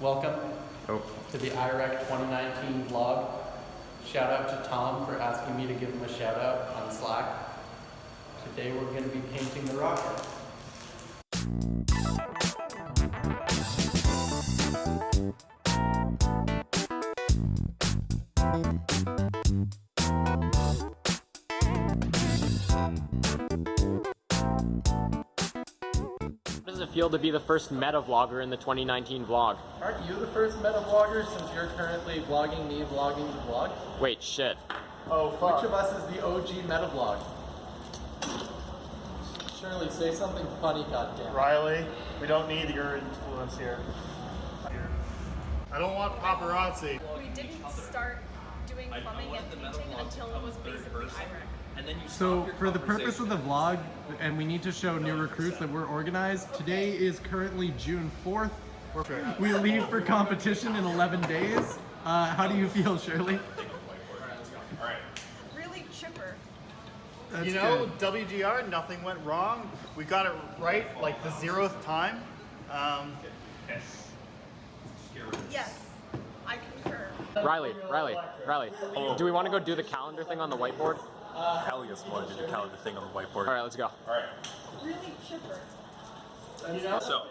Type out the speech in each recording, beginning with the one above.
Welcome to the IREC 2019 vlog. Shout out to Tom for asking me to give him a shout out on Slack. Today we're going to be painting the rocket. How does it feel to be the first meta vlogger in the 2019 vlog? Aren't you the first meta vlogger since you're currently vlogging me vlogging the vlog? Wait, shit. Oh, fuck. Which of us is the OG meta vlog? Shirley, say something funny, goddamn. Riley, we don't need your influence here. I don't want paparazzi. We didn't start doing plumbing and painting until it was basically IREC. So for the purpose of the vlog, and we need to show new recruits that we're organized, today is currently June 4th. We leave for competition in 11 days. How do you feel, Shirley? Really chipper. That's You know, good. WGR, nothing went wrong. We got it right like the 0th time. Yes, I concur. Riley. Do we want to go do the calendar thing on the whiteboard? Hell yes, want to do the calendar thing on the whiteboard. All right, let's go. Alright. Really chipper. So,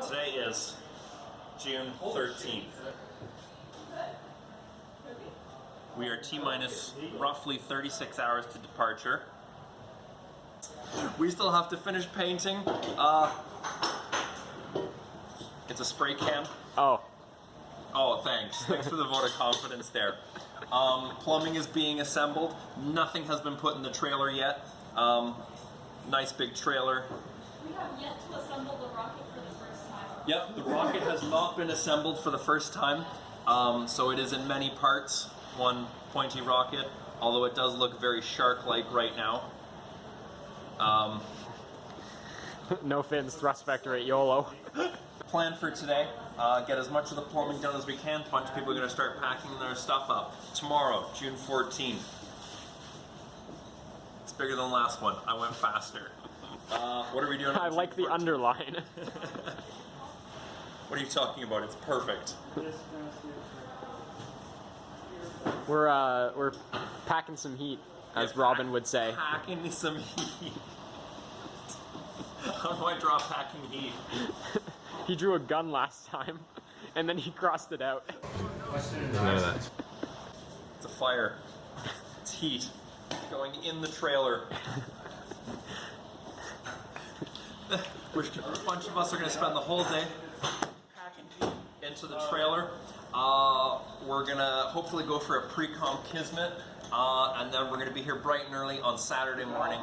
today is June 13th. We are T-minus roughly 36 hours to departure. We still have to finish painting. It's a spray can. Oh, thanks. Thanks for the vote of confidence there. Plumbing is being assembled. Nothing has been put in the trailer yet. Nice big trailer. We have yet to assemble the rocket for the first time. Yep, the rocket has not been assembled for the first time. So it is in many parts, one pointy rocket, although it does look very shark-like right now. No fins, thrust vector at YOLO. Plan for today, get as much of the plumbing done as we can. A bunch of people are going to start packing their stuff up. Tomorrow, June 14th. It's bigger than the last one. I went faster. What are we doing on I like the June 14th? underline. What are you talking about? It's perfect. We're packing some heat, as Robin would say. Packing some heat. How do I draw packing heat? He drew a gun last time, and then he crossed it out. None of that. It's a fire. It's heat. Going in the trailer. A bunch of us are going to spend the whole day packing heat into the trailer. We're going to hopefully go for a pre-com Kismet, and then we're going to be here bright and early on Saturday morning.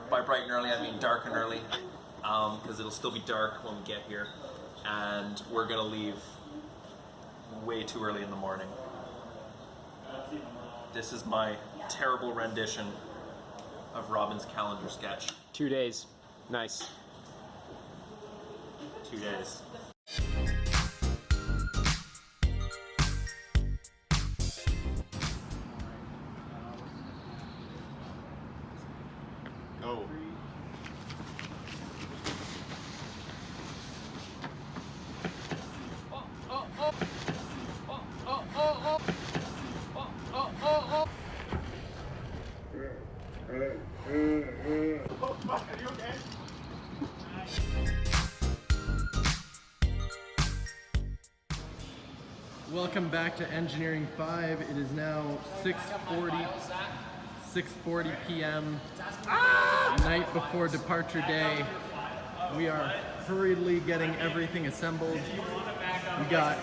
By bright and early, I mean dark and early, because it'll still be dark when we get here, and we're gonna leave way too early in the morning. This is my terrible rendition of Robin's calendar sketch. 2 days. Nice. 2 days. Go. Welcome back to Engineering 5. It is now 6:40 p.m. Night before departure day. We are hurriedly getting everything assembled. We got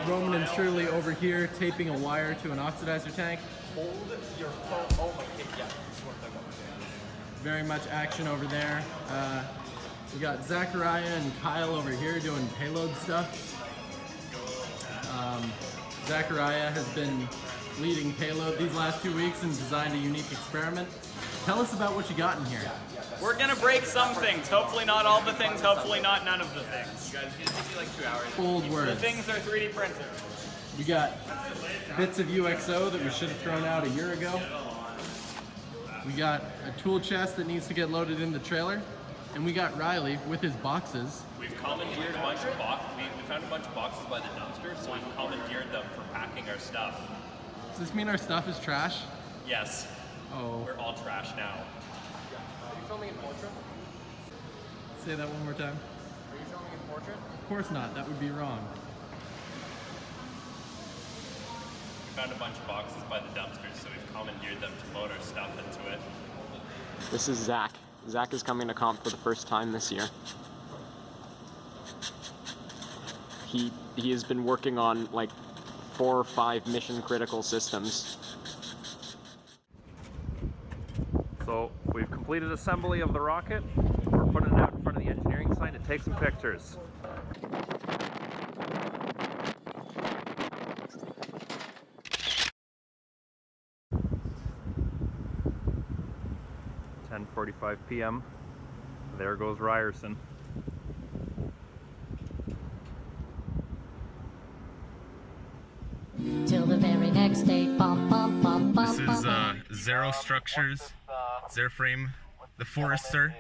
Roman and Shirley over here taping a wire to an oxidizer tank. Hold your phone. Oh my god, yeah. Very much action over there. We got Zachariah and Kyle over here doing payload stuff. Zachariah has been leading payload these last 2 weeks and designed a unique experiment. Tell us about what you got in here. We're gonna break some things. Hopefully not all the things, hopefully not none of the things. You guys, it's gonna take like 2 hours. Bold words. The things are 3D printed. We got bits of UXO that we should have thrown out a year ago. We got a tool chest that needs to get loaded in the trailer. And we got Riley with his boxes. We've commandeered a bunch of we found a bunch of boxes by the dumpster, so we've commandeered them for packing our stuff. Does this mean our stuff is trash? Yes. Oh. We're all trash now. Are you filming in portrait? Say that one more time. Are you filming in portrait? Of course not, that would be wrong. We found a bunch of boxes by the dumpsters, so we've commandeered them to load our stuff into it. This is Zach. Zach is coming to comp for the first time this year. He has been working on like 4 or 5 mission critical systems. So we've completed assembly of the rocket. We're putting it out in front of the engineering site to take some pictures. .45 p.m. There goes Ryerson. Till the very next day, bum, bum, bum, bum, This is Zero Structures, Zerframe, the Forester,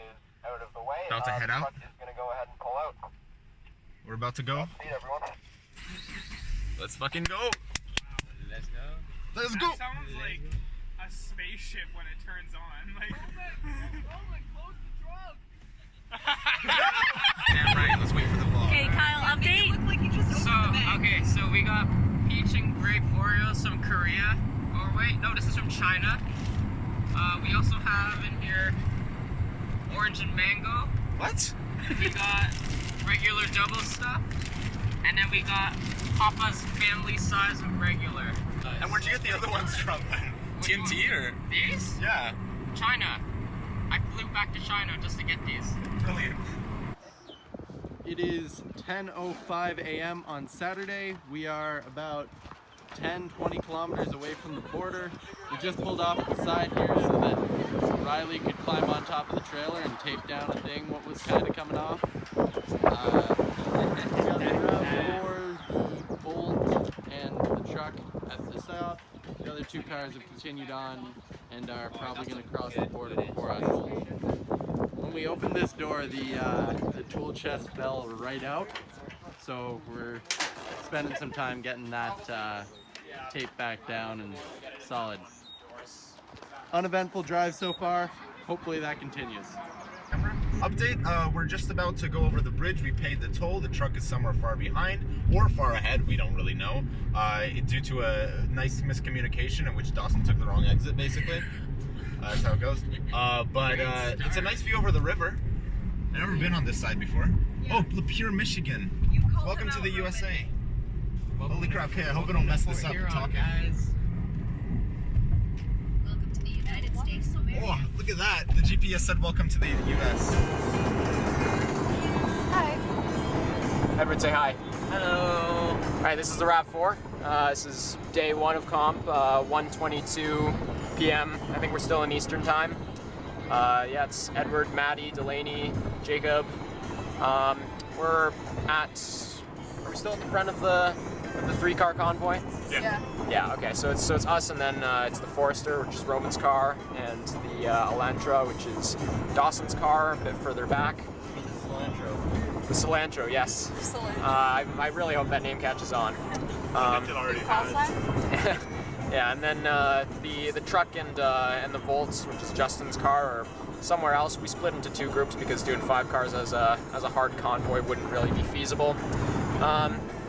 about to head out. We're about to go. Let's fucking go. Let's go. Let's go. That sounds like a spaceship when it turns on. Like, close the trunk. Damn right. Let's wait for the vlog. Okay, Kyle, update. Look like you just opened the bag. Okay, so we got peach and grape Oreos from Korea. Or wait, no, this is from China. We also have in here orange and mango. What? We got regular double stuff. And then we got Papa's family size of regular. And where'd you get the other ones from? TNT or? These? Yeah. China. I flew back to China just to get these. Brilliant. It is 10:05 a.m. on Saturday. We are about 10-20 kilometers away from the border. We just pulled off at the side here so that Riley could climb on top of the trailer and tape down a thing what was kind of coming off. We got the RAV4, the Bolt, and the truck at the stop. The other 2 cars have continued on and are probably going to cross the border before us. When we opened this door, the tool chest fell right out, so we're spending some time getting that taped back down and solid. Uneventful drive so far. Hopefully that continues. Update, we're just about to go over the bridge. We paid the toll. The truck is somewhere far behind or far ahead. We don't really know. Due to a nice miscommunication in which Dawson took the wrong exit, basically. That's how it goes. But it's a nice view over the river. I've never been on this side before. Yeah. Oh, Lapeer, Michigan. Welcome to the USA. Holy crap, okay, I hope I don't mess this up talking. Guys. Welcome to the United States of America. Oh, look at that. The GPS said welcome to the US. Hi. Edward, say hi. Hello. Alright, this is the RAV4. This is day 1 of comp, 1:22 p.m. I think we're still in Eastern time. Yeah, it's Edward, Maddie, Delaney, Jacob. We're at... Are we still at the front of the 3-car convoy? Yeah. Yeah, okay, so it's us, and then it's the Forester, which is Roman's car, and the Elantra, which is Dawson's car, a bit further back. The Cilantro, yes. I really hope that name catches on. It already has. Yeah, and then the truck and the Volts, which is Justin's car, are somewhere else. We split into 2 groups because doing 5 cars as a hard convoy wouldn't really be feasible.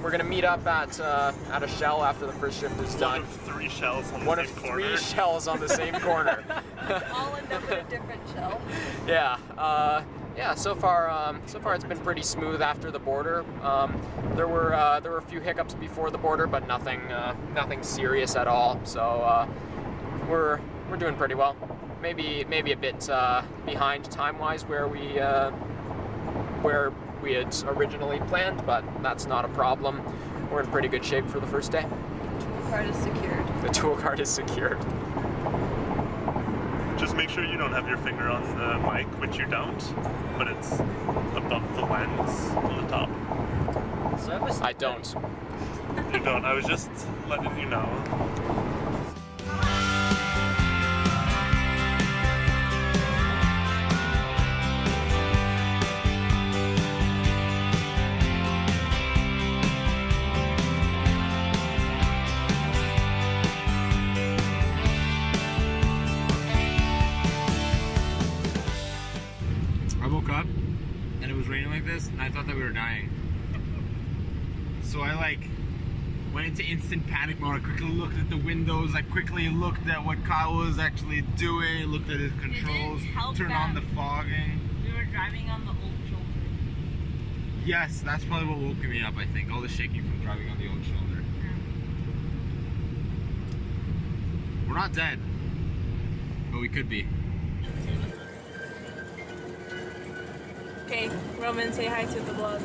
We're gonna meet up at a shell after the first shift is done. One of 3 shells on the One same of corner. 3 shells on the same corner. All end up in a different shell. Yeah. Yeah, so far it's been pretty smooth after the border. There were a few hiccups before the border, but nothing serious at all. So we're doing pretty well. Maybe a bit behind time-wise where we had originally planned, but that's not a problem. We're in pretty good shape for the first day. Tool cart is secured. The tool cart is secured. Just make sure you don't have your finger on the mic, which you don't, but it's above the lens on the top. I don't. You don't. I was just letting you know. this and I thought that we were dying. So I like went into instant panic mode. I quickly looked at the windows. I quickly looked at what Kyle was actually doing. Looked at his controls. Turned on the fogging. We were driving on the old shoulder. Yes, that's probably what woke me up. I think all the shaking from driving on the old shoulder. We're not dead, but we could be. Okay, Roman, say hi to the vlog.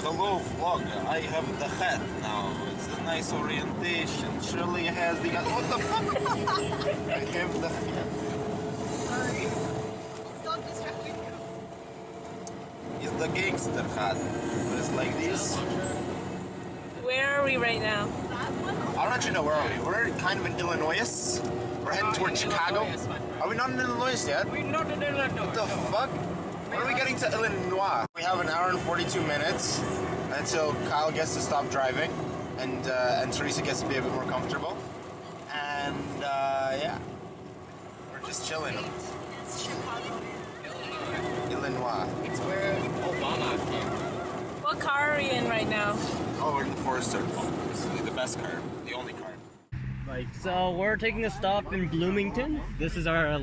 Hello vlog, I have the hat now. It's a nice orientation. Shirley has the... What the fuck? I have the hat. Sorry. Stop distracting you. It's the gangster hat. It's like this. Where are we right now? I don't actually know where are we. We're kind of in Illinois. We're heading towards Chicago. Are we not in Illinois yet? We're not in Illinois. What the fuck? When are we getting to Illinois? We have an hour and 42 minutes until Kyle gets to stop driving and Teresa gets to be a bit more comfortable. And yeah, we're just chilling. It's Chicago. Illinois. It's where Obama came. What car are we in right now? Oh, we're in the Forester. This is the best car, the only car. Right, so we're taking a stop in Bloomington. This is our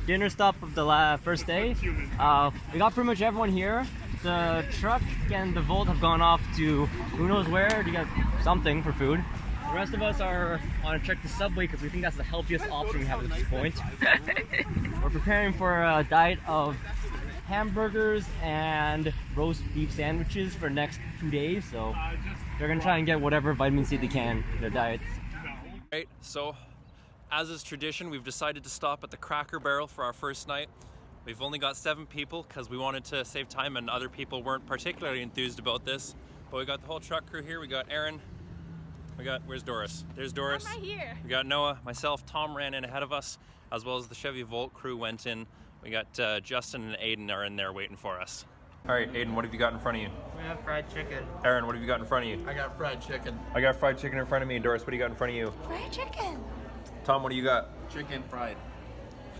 dinner stop of the first day. We got pretty much everyone here. The truck and the Volt have gone off to who knows where to get something for food. The rest of us are on to check the subway because we think that's the healthiest option we have at this point. We're preparing for a diet of hamburgers and roast beef sandwiches for the next 2 days. So they're gonna try and get whatever vitamin C they can in their diets. Right, so as is tradition, we've decided to stop at the Cracker Barrel for our first night. We've only got 7 people because we wanted to save time and other people weren't particularly enthused about this. But we got the whole truck crew here. We got Aaron. Where's Doris? There's Doris. I'm right here. We got Noah, myself, Tom ran in ahead of us, as well as the Chevy Volt crew went in. We got Justin and Aiden are in there waiting for us. All right, Aiden, what have you got in front of you? We have fried chicken. Aaron, what have you got in front of you? I got fried chicken. I got fried chicken in front of me. Doris, what do you got in front of you? Fried chicken. Tom, what do you got? Chicken fried.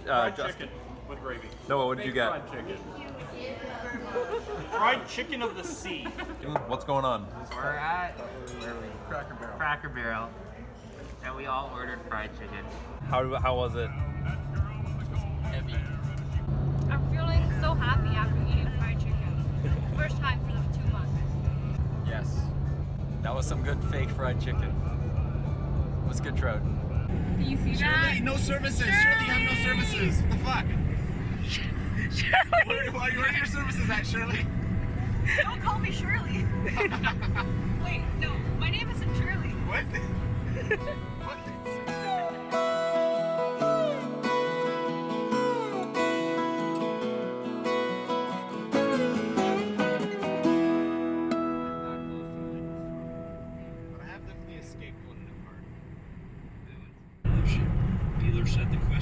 Justin. With gravy. Noah, what did you get? Fried chicken. Fried chicken of the sea. What's going on? We're at Cracker Barrel. Cracker Barrel, and we all ordered fried chicken. How was it? Heavy. I'm feeling so happy after eating fried chicken. First time for 2 months. Yes. That was some good fake fried chicken. It was good trout. Do you see that? No services! Shirley, you have no services! What the fuck? Shirley! Where are your services at, Shirley? Don't call me Shirley. Wait, no, my name isn't Shirley. What?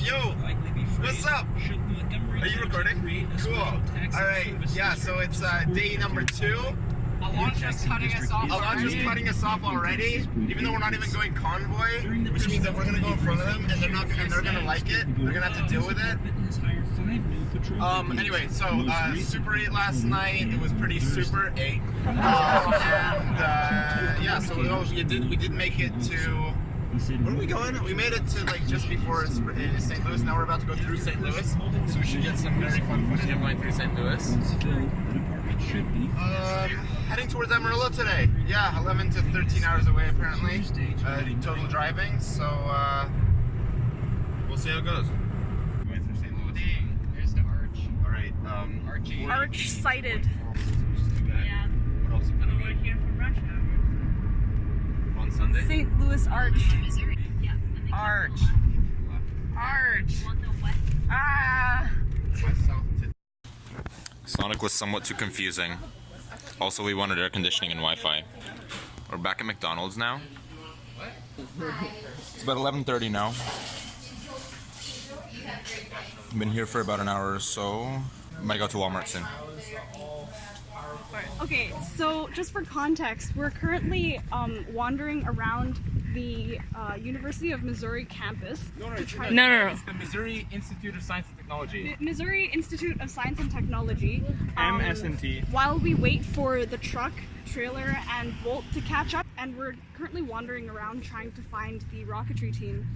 Yo, what's up? Are you recording? Cool. All right, yeah, so it's day number 2. Alondra's cutting us off. Alondra's cutting us off already, even though we're not even going convoy, which means that we're gonna go in front of them, and they're gonna like it. They're gonna have to deal with it. Anyway, so Super 8 last night. It was pretty Super 8. Yeah, so we did make it to. Where are we going? We made it to like just before St. Louis. Now we're about to go through St. Louis, so we should get some very fun footage of going through St. Louis. Heading towards Amarillo today. Yeah, 11 to 13 hours away apparently. Total driving. So we'll see how it goes. Going through St. Louis. There's the arch. All right. Arch sighted. Yeah. What else you gonna be? Here from Russia. On Sunday. St. Louis Arch. Arch. Arch. Ah. Sonic was somewhat too confusing. Also, we wanted air conditioning and Wi-Fi. We're back at McDonald's now. It's about 11:30 now. Been here for about an hour or so. Might go to Walmart soon. Okay, so just for context, we're currently wandering around the University of Missouri campus. No, to try it's the Missouri Institute of Science and Technology. Missouri Institute of Science and Technology. MSNT. While we wait for the truck, trailer, and Volt to catch up, and we're currently wandering around trying to find the rocketry team,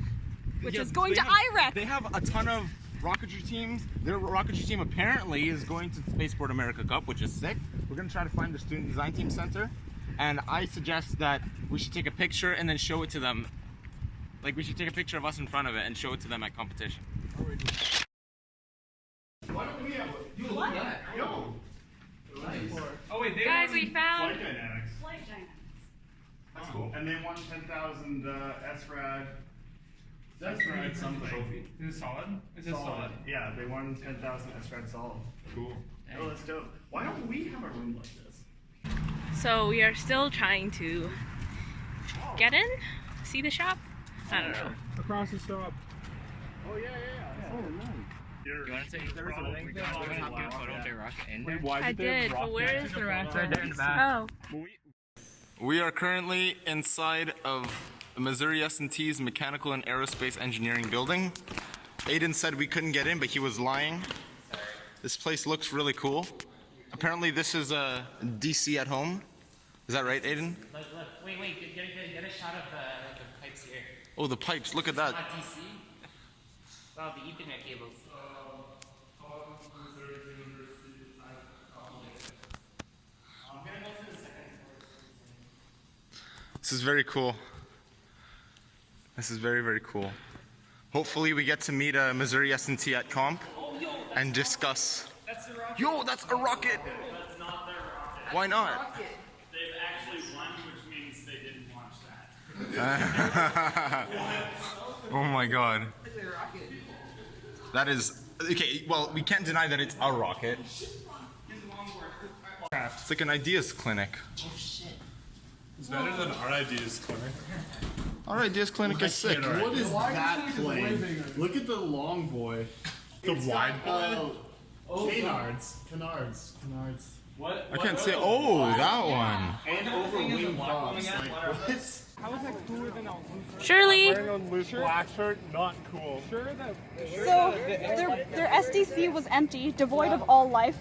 which is going to IREC. They have a ton of rocketry teams. Their rocketry team apparently is going to the Spaceport America Cup, which is sick. We're going to try to find the Student Design Team Center. And I suggest that we should take a picture and then show it to them. Like, we should take a picture of us in front of it and show it to them at competition. Why don't we have you look at that? Yo! Nice. Oh wait, Guys, we found Flight Dynamics. Flight Dynamics. That's cool. And they won 10,000 SRAD. SRAD something. Trophy. Is it solid? Is it solid? Yeah, they won 10,000 SRAD solid. Cool. Oh, that's dope. Why don't we have a room like this? So we are still trying to get in, see the shop. I don't know. Across the shop. Oh yeah. Oh nice. You want to say there was a photo of the rocket in there? I did, but where is the rocket? Right there in the back. Oh. We are currently inside of the Missouri S&T's Mechanical and Aerospace Engineering building. Aiden said we couldn't get in, but he was lying. This place looks really cool. Apparently this is a DC at home. Is that right, Aiden? Look, wait, get a shot of the pipes here. Oh, the pipes, look at that. Not DC. Well, the Ethernet cables. This is very cool. This is very, very cool. Hopefully we get to meet Missouri S&T at comp and discuss. That's a rocket. Yo, that's a rocket! That's not their rocket. Why not? They've actually won, which means they didn't launch that. Oh my god. That is... Okay, well, we can't deny that it's a rocket. It's like an ideas clinic. It's better than our ideas clinic. Our ideas clinic is sick. What is that plane? Look at the long boy. The wide boy? Canards. What? I can't say. Oh, that one. And over wing bombs. Like, what? How is that cooler than a Shirley! Wearing a loose black shirt, not cool. Sure that. So their SDC was empty, devoid of all life.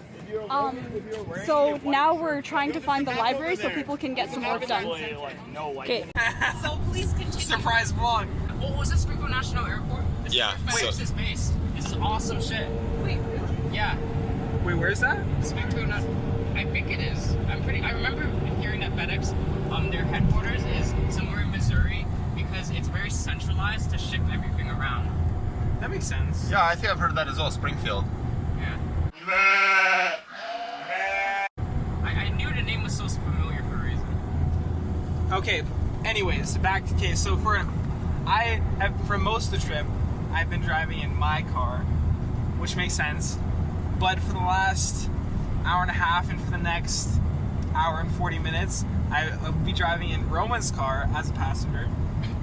So now we're trying to find the library so people can get some work done. Okay. So please continue. Surprise vlog. Oh, is this Springfield National Airport? This Yeah, This is base. This is awesome shit. Wait, Yeah. Wait, where's that? Springfield I think it is. I remember hearing that FedEx, their headquarters is somewhere in Missouri because it's very centralized to ship everything around. That makes sense. Yeah, I think I've heard of that as well, Springfield. Yeah. I knew the name was so familiar for a reason. Okay. Anyways, back to case. So for most of the trip, I've been driving in my car, which makes sense. But for the last hour and a half and for the next hour and 40 minutes, I will be driving in Roman's car as a passenger.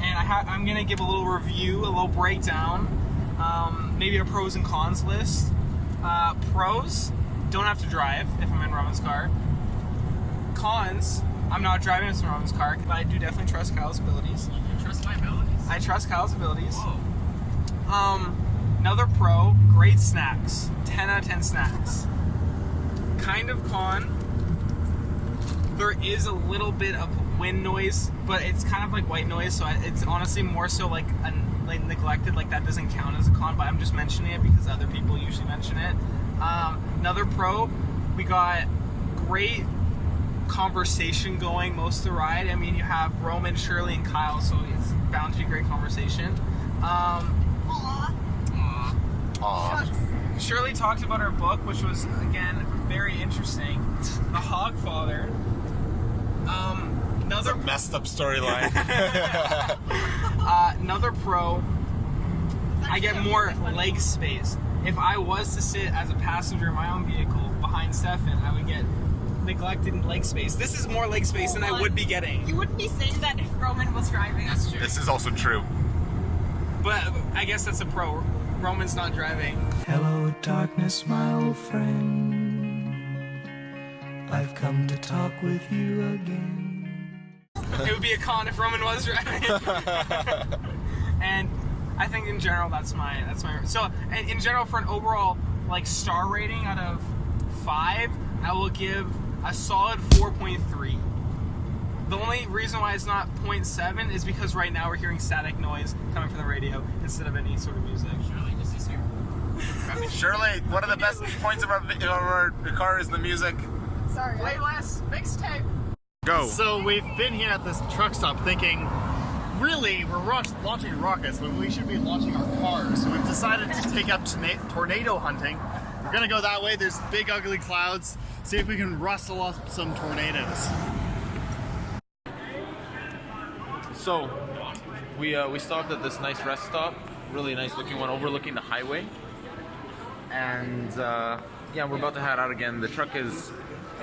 And I'm gonna give a little review, a little breakdown, maybe a pros and cons list. Pros, don't have to drive if I'm in Roman's car. Cons, I'm not driving in Roman's car, but I do definitely trust Kyle's abilities. You trust my abilities? I trust Kyle's abilities. Whoa. Another pro, great snacks. 10 out of 10 snacks. Kind of con, there is a little bit of wind noise, but it's kind of like white noise, so it's honestly more so like neglected, like that doesn't count as a con, but I'm just mentioning it because other people usually mention it. Another pro, we got great conversation going most of the ride. I mean, you have Roman, Shirley, and Kyle, so it's bound to be great conversation. Shirley talked about her book, which was, again, very interesting. The Hogfather. Another messed up storyline. Another pro, I get more leg space. If I was to sit as a passenger in my own vehicle behind Stefan, I would get neglected leg space. This is more leg space than I would be getting. You wouldn't be saying that if Roman was driving. That's true. This is also true. But I guess that's a pro. Roman's not driving. Hello, darkness, my old friend. I've come to talk with you again. It would be a con if Roman was driving. And I think in general that's my so, and in general for an overall like star rating out of 5, I will give a solid 4.3. The only reason why it's not 0.7 is because right now we're hearing static noise coming from the radio instead of any sort of music. Shirley, this is here. Shirley, one of the best points of our car is the music. Sorry. Playlist, mixtape. Go. So we've been here at this truck stop thinking, really, we're launching rockets, but we should be launching our cars. So we've decided to take up tornado hunting. We're gonna go that way. There's big ugly clouds. See if we can rustle up some tornadoes. So we stopped at this nice rest stop, really nice looking one overlooking the highway. And yeah, we're about to head out again. The truck is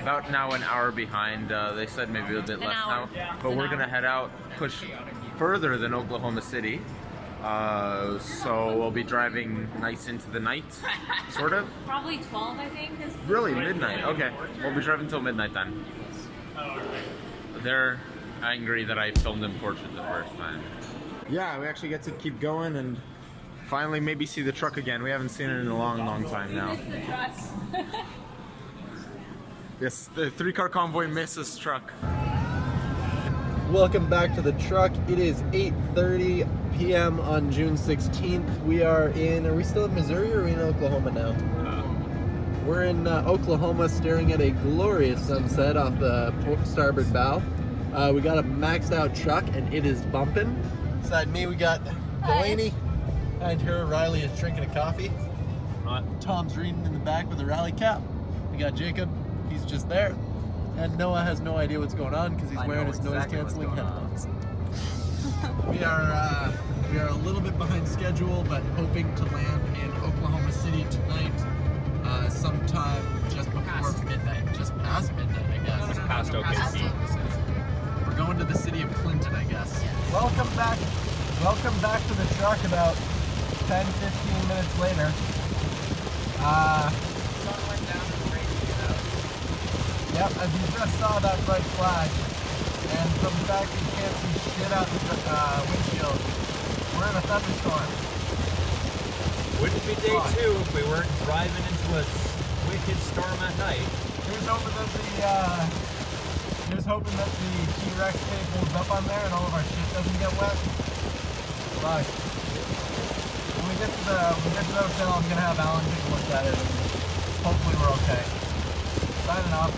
about now an hour behind. They said maybe a bit less now, but we're gonna head out, push further than Oklahoma City. So we'll be driving nice into the night, sort of. Probably 12, I think. Really, midnight? Okay, we'll be driving till midnight then. They're angry that I filmed in portrait the first time. Yeah, we actually get to keep going and finally maybe see the truck again. We haven't seen it in a long, long time now. Yes, the 3-car convoy misses truck. Welcome back to the truck. It is 8:30 p.m. on June 16th. We are we still in Missouri or are we in Oklahoma now? We're in Oklahoma staring at a glorious sunset off the starboard bow. We got a maxed out truck and it is bumping. Beside me we got Delaney, and here Riley is drinking a coffee. Tom's reading in the back with a rally cap. We got Jacob, he's just there. And Noah has no idea what's going on because he's wearing his noise-canceling headphones. We are a little bit behind schedule, but hoping to land in Oklahoma City tonight, sometime just before midnight, just past midnight, I guess. Just past OKC. We're going to the city of Clinton, I guess. Welcome back to the truck. About 10-15 minutes later. Yep, as you just saw that bright flash, and from the fact that you can't see shit out the windshield, we're in a thunderstorm. Wouldn't be day 2 if we weren't driving into a wicked storm at night. Here's hoping that the T-Rex tape holds up on there and all of our shit doesn't get wet. But when we get to the hotel, I'm gonna have Alan take a look at it, and hopefully we're okay. Signing off.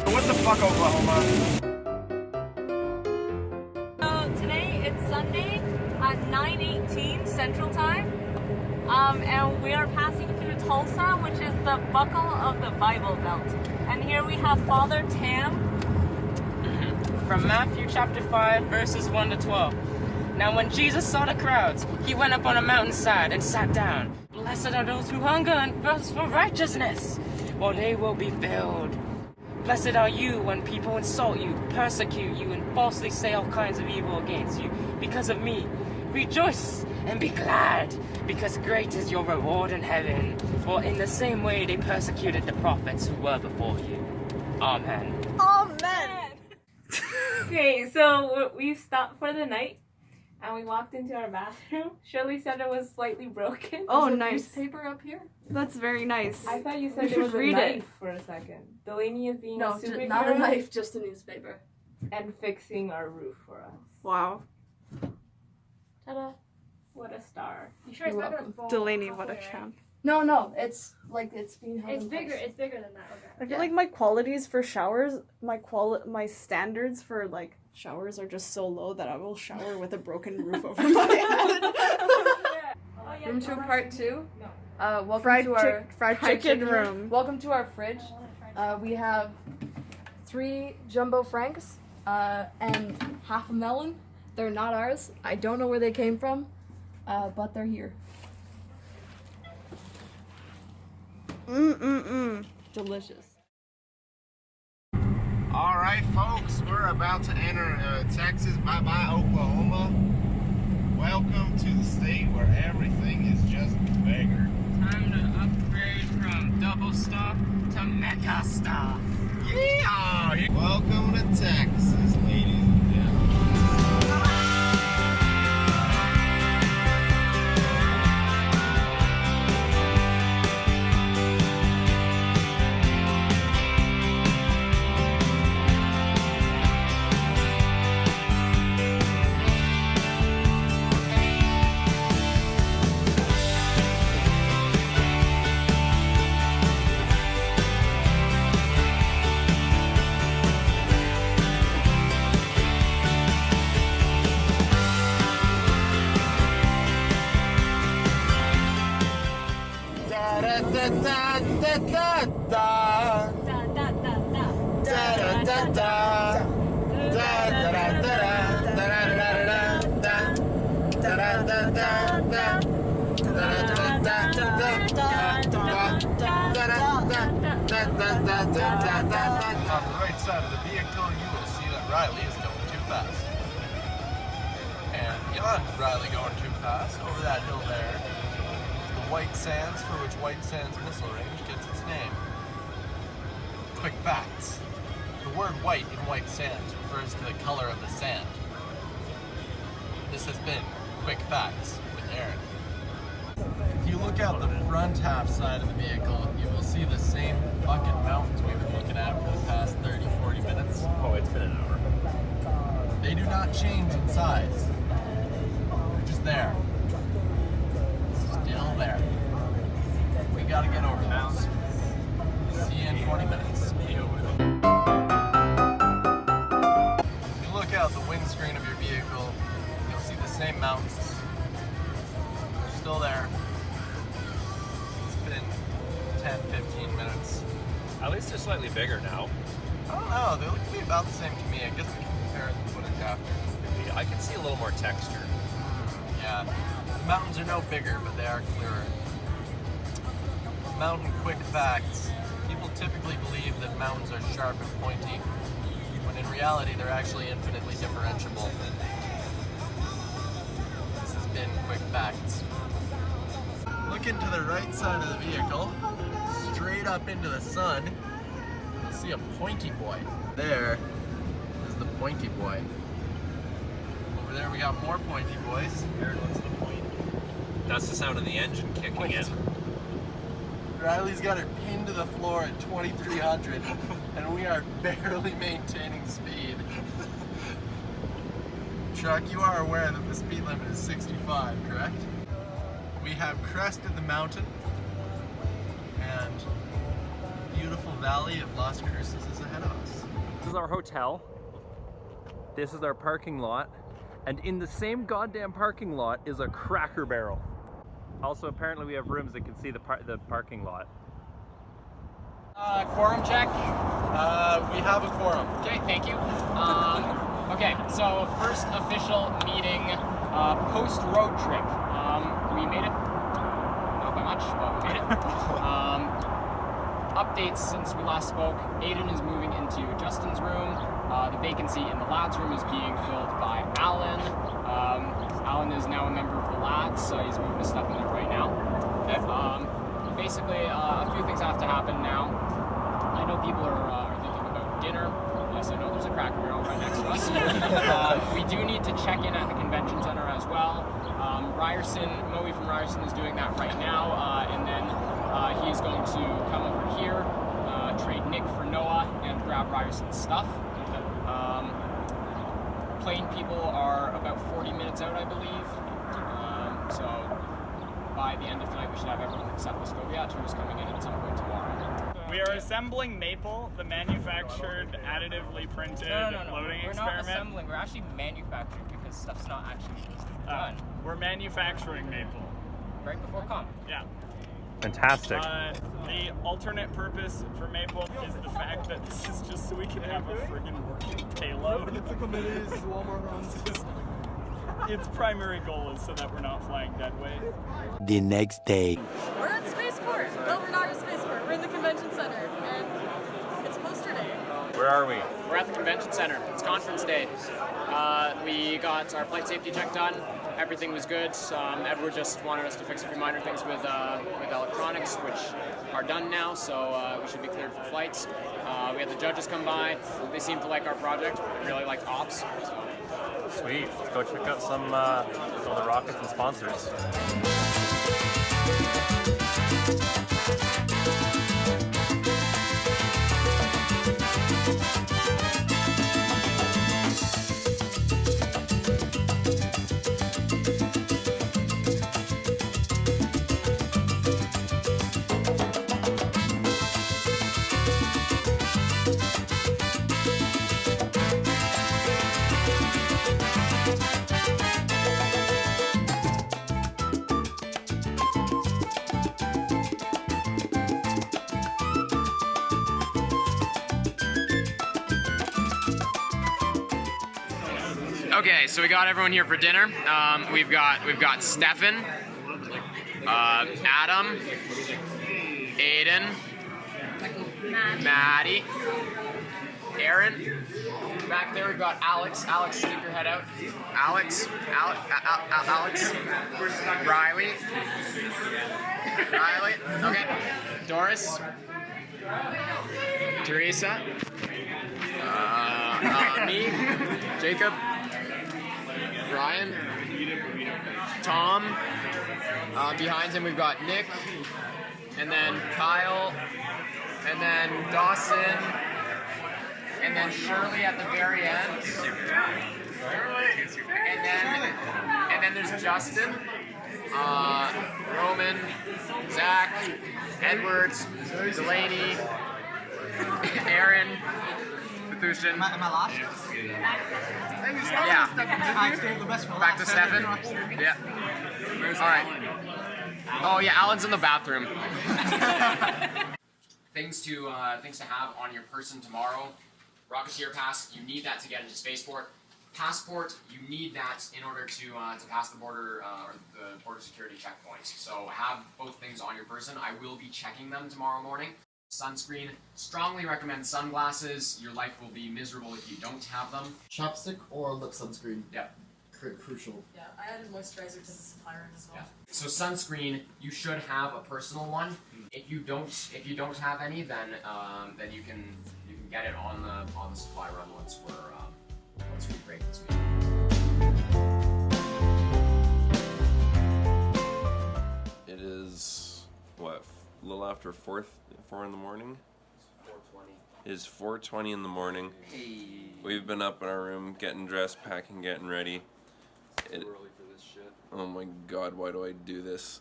What the fuck, Oklahoma? So today it's Sunday at 9:18 Central Time, and we are passing through Tulsa, which is the buckle of the Bible Belt. And here we have Father Tam From Matthew chapter 5, verses 1 to 12. Now when Jesus saw the crowds, he went up on a mountainside and sat down. Blessed are those who hunger and thirst for righteousness, for they will be filled. Blessed are you when people insult you, persecute you, and falsely say all kinds of evil against you because of me. Rejoice and be glad, because great is your reward in heaven. For in the same way they persecuted the prophets who were before you. Amen. Amen. Okay, so we stopped for the night and we walked into our bathroom. Shirley said it was slightly broken. Oh, There's a nice. newspaper up here. That's very nice. I thought you We said should it was read a it. knife for a second. Delaney is being No, a superhero. not a knife, just a newspaper. And fixing our roof for us. Wow. Ta-da. What a star. You sure it's not gonna fall? Delaney, what a champ. No, it's like it's being held It's in bigger. place. It's bigger than that. Okay. I feel like my qualities for showers, my standards for like showers are just so low that I will shower with a broken roof over my head. Room 2, part 2. Welcome Fried to our fried chicken room. Welcome to our fridge. We have 3 jumbo franks and half a melon. They're not ours. I don't know where they came from, but they're here. Delicious. All right, folks, we're about to enter Texas. Bye-bye, Oklahoma. Welcome to the state where everything is just bigger. Time to upgrade from double stop to mega stop. Yeah! Welcome to Texas, ladies and gentlemen. On the right side of the vehicle, you will see that Riley is going too fast. And beyond Riley going too fast, over that hill there, is the White Sands, for which White Sands Missile Range gets its name. Quick facts. The word white in White Sands refers to the color of the sand. This has been Quick Facts with Aaron. If you look out the front half side of the vehicle, you will see the same fucking mountains we've been looking at for the past 30-40 minutes. Oh, it's been an hour. They do not change in size. They're just there. Still there. We gotta get over those. See you in 20 minutes. If you look out the windscreen of your vehicle, you'll see the same mountains. They're still there. It's been 10-15 minutes. At least they're slightly bigger now. I don't know, they look to be about the same to me. I guess we can compare the footage after. I can see a little more texture. Yeah, the mountains are no bigger, but they are clearer. Mountain quick facts. People typically believe that mountains are sharp and pointy, when in reality they're actually infinitely differentiable. This has been Quick Facts. Looking to the right side of the vehicle, straight up into the sun, you'll see a pointy boy. There is the pointy boy. Over there we got more pointy boys. Here one's the point. That's the sound of the engine kicking in. Riley's got her pinned to the floor at 2300 and we are barely maintaining speed. Truck, you are aware that the speed limit is 65, correct? We have crested the mountain and the beautiful valley of Las Cruces is ahead of us. This is our hotel. This is our parking lot. And in the same goddamn parking lot is a Cracker Barrel. Also, apparently we have rooms that can see the parking lot. Quorum check. We have a quorum. Okay, thank you. Okay, so first official meeting post road trip. We made it. Not by much, but we made it. Updates since we last spoke. Aiden is moving into Justin's room. The vacancy in the lads room is being filled by Alan. Alan is now a member of the lads, so he's moving his stuff in there right now. Basically, a few things have to happen now. I know people are thinking about dinner. Yes, I know there's a Cracker Barrel right next to us. We do need to check in at the convention center as well. Moe from Ryerson is doing that right now, and then he's going to come over here, trade Nick for Noah, and grab Ryerson's stuff. Plane people are about 40 minutes out, I believe. So by the end of tonight, we should have everyone except Moscoviat, who's coming in at some point tomorrow. We are assembling Maple, the manufactured, additively printed loading experiment. We're not assembling, we're actually manufacturing because stuff's not actually supposed to be done. We're manufacturing Maple. Right before comp. Yeah. Fantastic. The alternate purpose for Maple is the fact that this is just so we can have a friggin' working payload. Its primary goal is so that we're not flying dead weight. The next day. We're at Spaceport. Well, we're not at Spaceport. We're in the convention center, and it's poster day. Where are we? We're at the convention center. It's conference day. We got our flight safety check done. everything was good. Edward just wanted us to fix a few minor things with electronics, which are done now, so we should be cleared for flights. We had the judges come by. They seemed to like our project. They really liked ops. Sweet. Let's go check out some of the rockets and sponsors. Okay, so we got everyone here for dinner. We've got Stefan, Adam, Aiden, Maddie, Aaron. Back there we've got Alex. Alex, stick your head out. Alex, Riley, okay. Doris, Teresa, me, Jacob, Ryan, Tom, behind him we've got Nick, and then Kyle, and then Dawson, and then Shirley at the very end, and then there's Justin, Roman, Zach, Edwards, Delaney, Aaron, Bethushin. Am I last? Yeah. Back to Stefan. Yeah. All right. Oh yeah, Alan's in the bathroom. Things to have on your person tomorrow. Rocketeer pass. You need that to get into Spaceport. Passport. You need that in order to pass the border or the border security checkpoints. So have both things on your person. I will be checking them tomorrow morning. Sunscreen. Strongly recommend sunglasses. Your life will be miserable if you don't have them. Chapstick or lip sunscreen? Yep. Crucial. Yeah, I added moisturizer to the supplier as well. Yeah. So sunscreen, you should have a personal one. If you don't have any, then you can get it on the supply run once we break this week. It is what, a little after 4 in the morning. 4:20. It is 4:20 in the morning. Hey. We've been up in our room, getting dressed, packing, getting ready. Too early for this shit. Oh my god, why do I do this?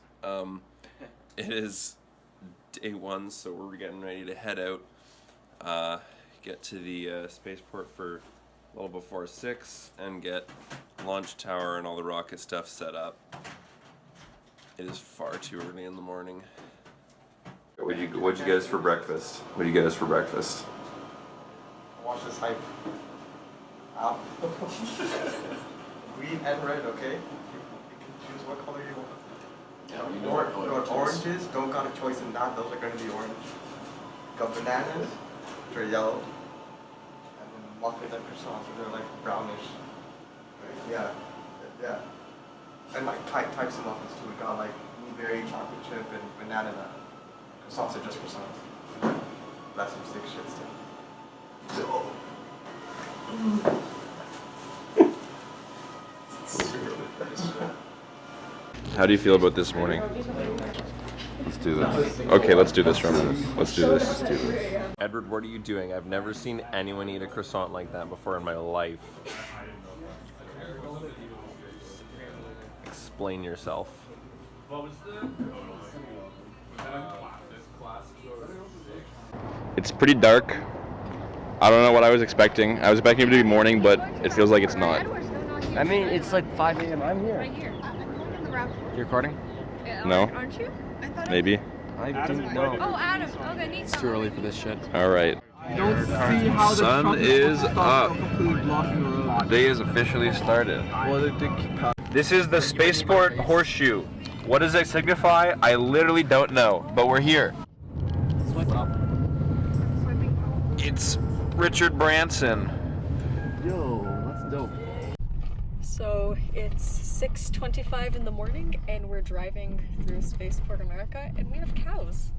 It is day 1, so we're getting ready to head out. Get to the spaceport for a little before 6 and get launch tower and all the rocket stuff set up. It is far too early in the morning. What'd you get us for breakfast? What'd you get us for breakfast? Watch this hype. Ow. Green and red, okay? You can choose what color you want. Yeah, we got oranges, don't got a choice in that, those are going to be orange. Got bananas, which are yellow. And then muffins and croissants, which are like brownish. Yeah, yeah. And like types of muffins too. We got like blueberry, chocolate chip, and banana nut. Croissants are just croissants. That's some sick shit still. How do you feel about this morning? Let's do this. Okay, let's do this, Roman. Let's do this. Edward, what are you doing? I've never seen anyone eat a croissant like that before in my life. Explain yourself. It's pretty dark. I don't know what I was expecting. I was expecting it to be morning, but it feels like it's not. I mean, it's like 5 a.m. I'm here. Right here. You recording? Yeah, No. Aren't you? I thought Maybe. I didn't know. Oh, Adam. Okay, neat. It's too early for this shit. All right. Don't see how the Sun truck is stop up. completely blocking the road. Day is officially started. This is the Spaceport Horseshoe. What does it signify? I literally don't know, but we're here. It's Richard Branson. Yo, that's dope. So it's 6:25 in the morning and we're driving through Spaceport America and we have cows.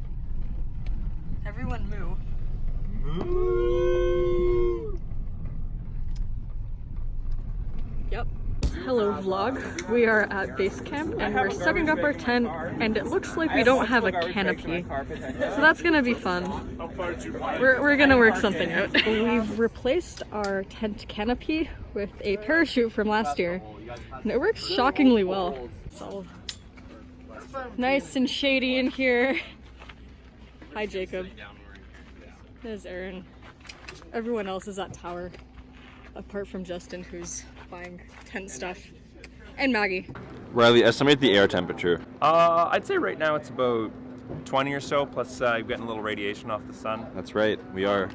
Everyone moo. Moo! Yep. Hello vlog. We are at base camp and we're setting up our tent and it looks like we don't have a canopy. So that's gonna be fun. We're gonna work something out. We've replaced our tent canopy with a parachute from last year and it works shockingly well. So nice and shady in here. Hi Jacob. There's Aaron. Everyone else is at tower apart from Justin who's buying tent stuff, and Maggie. Riley, estimate the air temperature. I'd say right now it's about 20 or so, plus you're getting a little radiation off the sun. That's right, we are.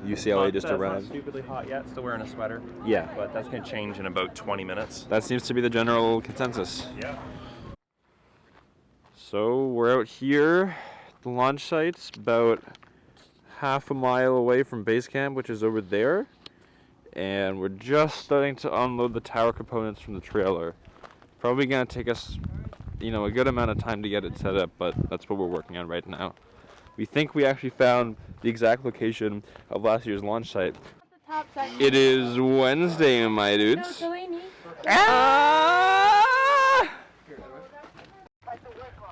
UCLA just It's arrived. not stupidly hot yet, still wearing a sweater. Yeah. But that's going to change in about 20 minutes. That seems to be the general consensus. Yeah. So we're out here. The launch site's about half a mile away from base camp, which is over there. And we're just starting to unload the tower components from the trailer. Probably gonna take us, a good amount of time to get it set up, but that's what we're working on right now. We think we actually found the exact location of last year's launch site. It is Wednesday, my dudes.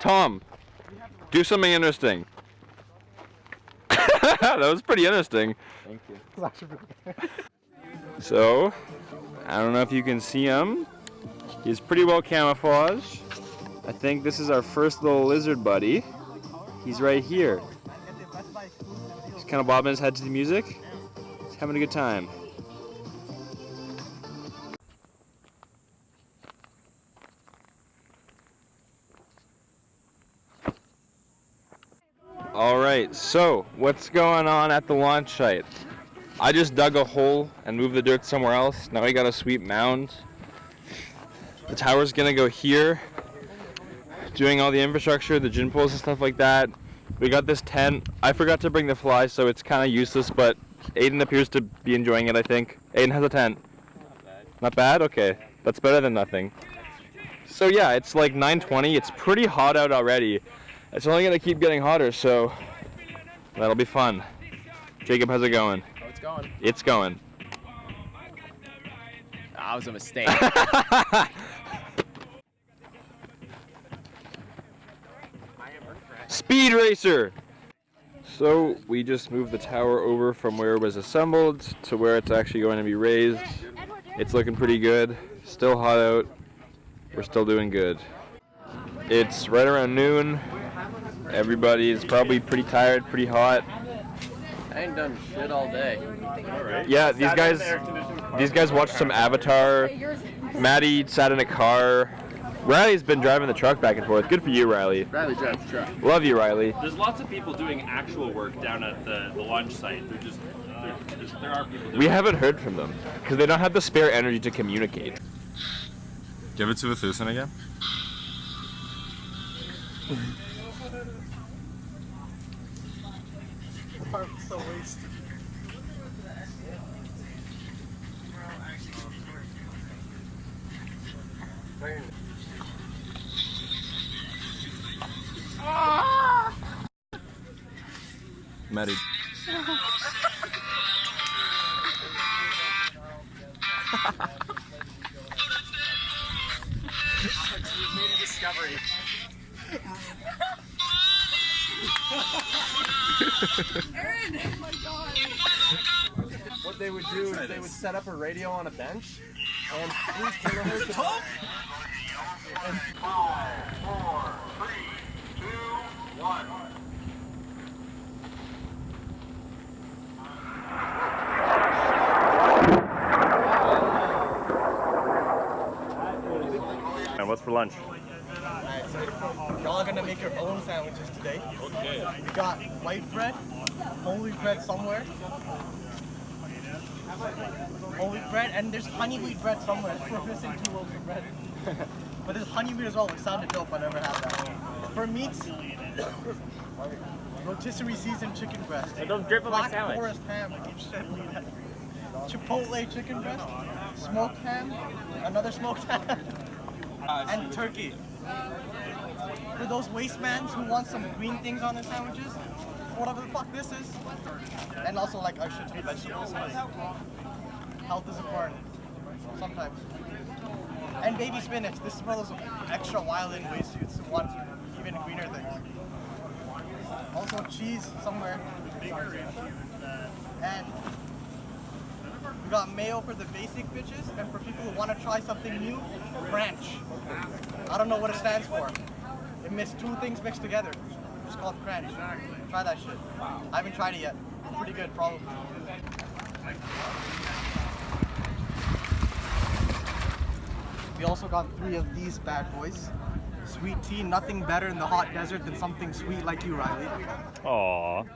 Tom, do something interesting. That was pretty interesting. Thank you. So, I don't know if you can see him. He's pretty well camouflaged. I think this is our first little lizard buddy. He's right here. He's kind of bobbing his head to the music. He's having a good time. Alright, so what's going on at the launch site? I just dug a hole and moved the dirt somewhere else. Now we got a sweet mound. The tower's gonna go here, doing all the infrastructure, the gin pools and stuff like that. We got this tent. I forgot to bring the fly, so it's kind of useless, but Aiden appears to be enjoying it, I think. Aiden has a tent. Not bad? Okay. That's better than nothing. So yeah, it's like 9:20. It's pretty hot out already. It's only gonna keep getting hotter, so that'll be fun. Jacob, how's it going? Oh, it's going. It's going. That was a mistake. Speed racer! So we just moved the tower over from where it was assembled to where it's actually going to be raised. It's looking pretty good. Still hot out. We're still doing good. It's right around noon. Everybody's probably pretty tired, pretty hot. I ain't done shit all day. Yeah, these guys watched some Avatar. Maddie sat in a car. Riley's been driving the truck back and forth. Good for you, Riley. Riley drives the truck. Love you, Riley. There's lots of people doing actual work down at the launch site. There are people doing We haven't heard from them because they don't have the spare energy to communicate. Give it to Vithusin again. I'm so wasted. Maddie. We've made a discovery. Aaron! Oh my god! What they would do is they would set up a radio on a bench and 3 kilohertz of 5, 4, 3, 2, 1. And what's for lunch? Alright, so y'all are gonna make your own sandwiches today. Okay. We got white bread, whole wheat bread somewhere. Whole wheat bread, and there's honey wheat bread somewhere. We're missing 2 loaves of bread. But there's honey wheat as well, which sounded dope. I never had that. For meats, rotisserie seasoned chicken breast. Don't drip on my Black sandwich. Forest ham, like you said, Chipotle chicken breast. smoked ham, another smoked ham, and turkey. For those wastemans who want some green things on their sandwiches, whatever the fuck this is. And also like I should eat vegetables. Health is important. Sometimes. And baby spinach. This is one of those extra wild in ways to want even greener things. Also cheese somewhere. And we got mayo for the basic bitches, and for people who want to try something new, ranch. I don't know what it stands for. It mixed two things mixed together. It's called ranch. Try that shit. I haven't tried it yet. Pretty good, probably. We also got 3 of these bad boys. Sweet tea, nothing better in the hot desert than something sweet like you, Riley. Aww.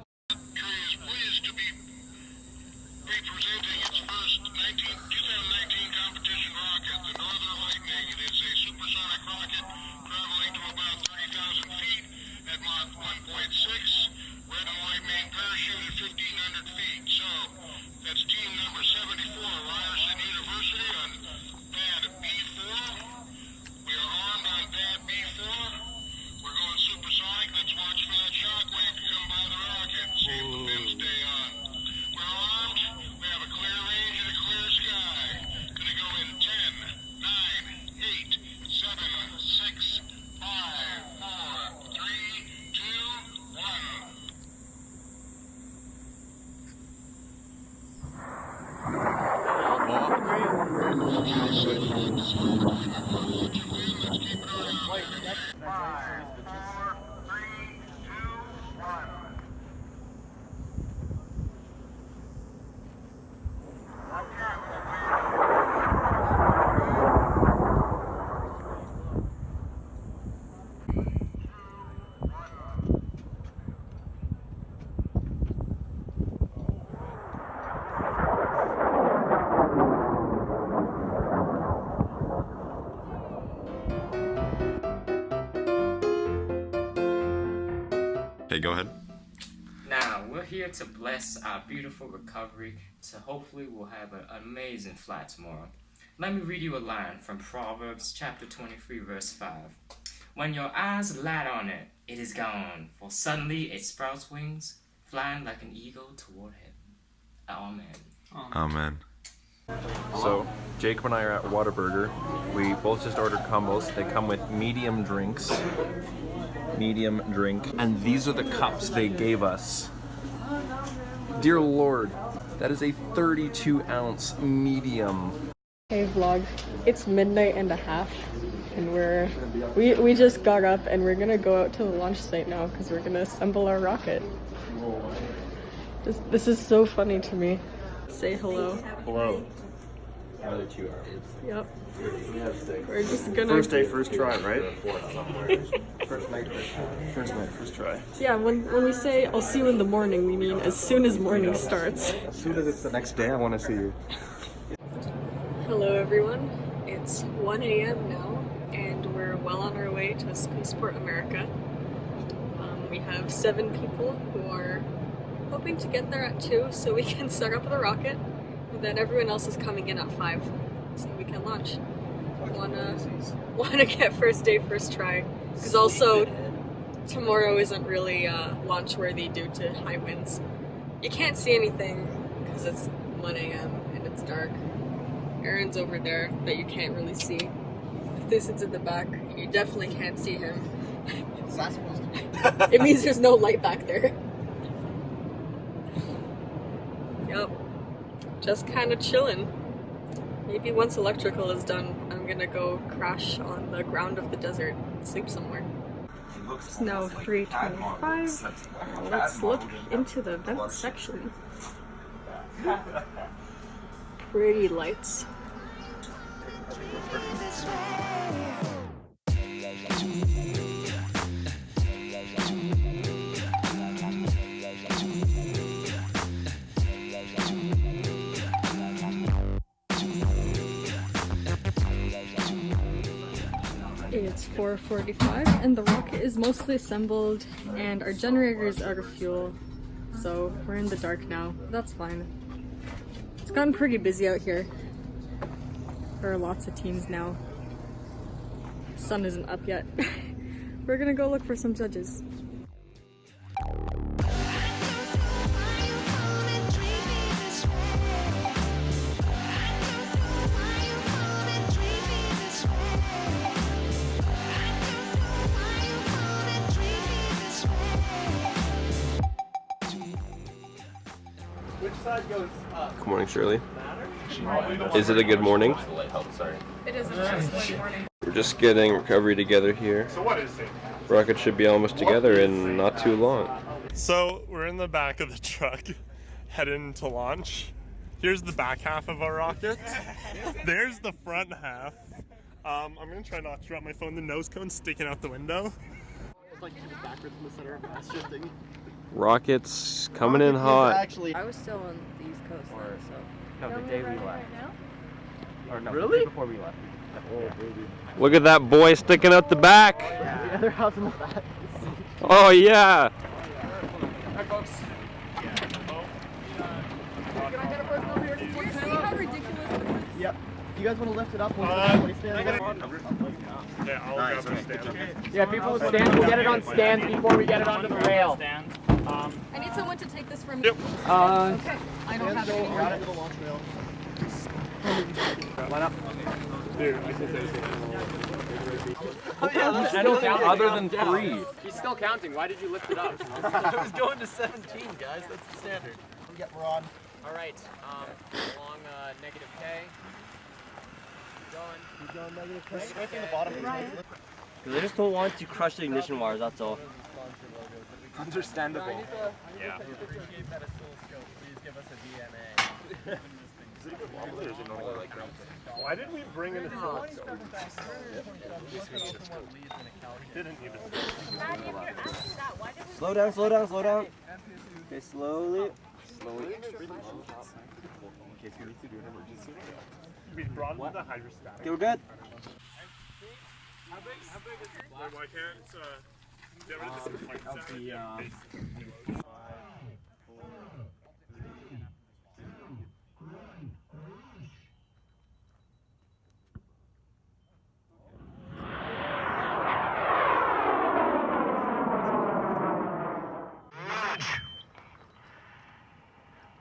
Okay, go ahead. Now, we're here to bless our beautiful recovery, so hopefully we'll have an amazing flight tomorrow. Let me read you a line from Proverbs chapter 23, verse 5. When your eyes light on it, it is gone, for suddenly it sprouts wings, flying like an eagle toward heaven. Amen. Amen. So, Jacob and I are at Whataburger. We both just ordered combos. They come with medium drinks. Medium drink. And these are the cups they gave us. Dear Lord, that is a 32-ounce medium. Hey vlog, it's midnight and a half, and we just got up and we're gonna go out to the launch site now because we're gonna assemble our rocket. This is so funny to me. Say hello. Hello. Another 2 hours. Yep. We're just gonna... First day, first try, right? First night, first try. Yeah, when we say I'll see you in the morning, we mean as soon as morning starts. As soon as it's the next day, I want to see you. Hello everyone, it's 1 a.m. now, and we're well on our way to Spaceport America. We have 7 people who are hoping to get there at 2 so we can start up the rocket, and then everyone else is coming in at 5 so we can launch. Wanna get first day, first try, because also tomorrow isn't really launch worthy due to high winds. You can't see anything because it's 1 a.m. and it's dark. Aaron's over there that you can't really see. If this is at the back, you definitely can't see him. What's that supposed to be? It means there's no light back there. Yep. Just kind of chilling. Maybe once electrical is done, I'm gonna go crash on the ground of the desert and sleep somewhere. It's now 3:25. Let's look into the vent section. Pretty lights. It's 4:45 and the rocket is mostly assembled and our generator is out of fuel, so we're in the dark now. That's fine. It's gotten pretty busy out here. There are lots of teams now. Sun isn't up yet. We're gonna go look for some judges. Which side goes up? Good morning, Shirley. Is it a good morning? It is a nice morning. We're just getting recovery together here. So what is it? Rocket should be almost together in not too long. So we're in the back of the truck, heading to launch. Here's the back half of our rocket. There's the front half. I'm gonna try not to drop my phone. The nose cone's sticking out the window. It's like backwards in the center, it's shifting. Rockets coming in hot. I was still on the East Coast, so. No, the day we left. Or no, Really? the day before we left. Look at that boy sticking out the back. The other house in the back. Oh yeah. Hi folks. Can I get a person over here? Do you see how ridiculous this is? Yep. Do you guys want to lift it up? Yeah, I'll grab the stand. Yeah, people with stands, we'll get it on stands before we get it onto the rail. I need someone to take this from Yep. me. Okay. I don't have any. Right into the launch rail. Line up. Dude, I can say I don't count other than 3. He's still counting. Why did you lift it up? I was going to 17, guys. That's the standard. Yeah, we're on. All right. Along negative K. Keep going negative K. Right in the bottom. They just don't want to crush the ignition wires, that's all. Understandable. Yeah. Appreciate that oscilloscope. Please give us a DNA. Is it a good wobbler or is it normal like ground? Why did we bring in a oscilloscope? Didn't even. Slow down, slow down, slow down. Okay, slowly. Slowly. In case we need to do an emergency. We brought in the hydrostatic. Okay, we're good. How big is it? Why can't get rid of this hydrostatic?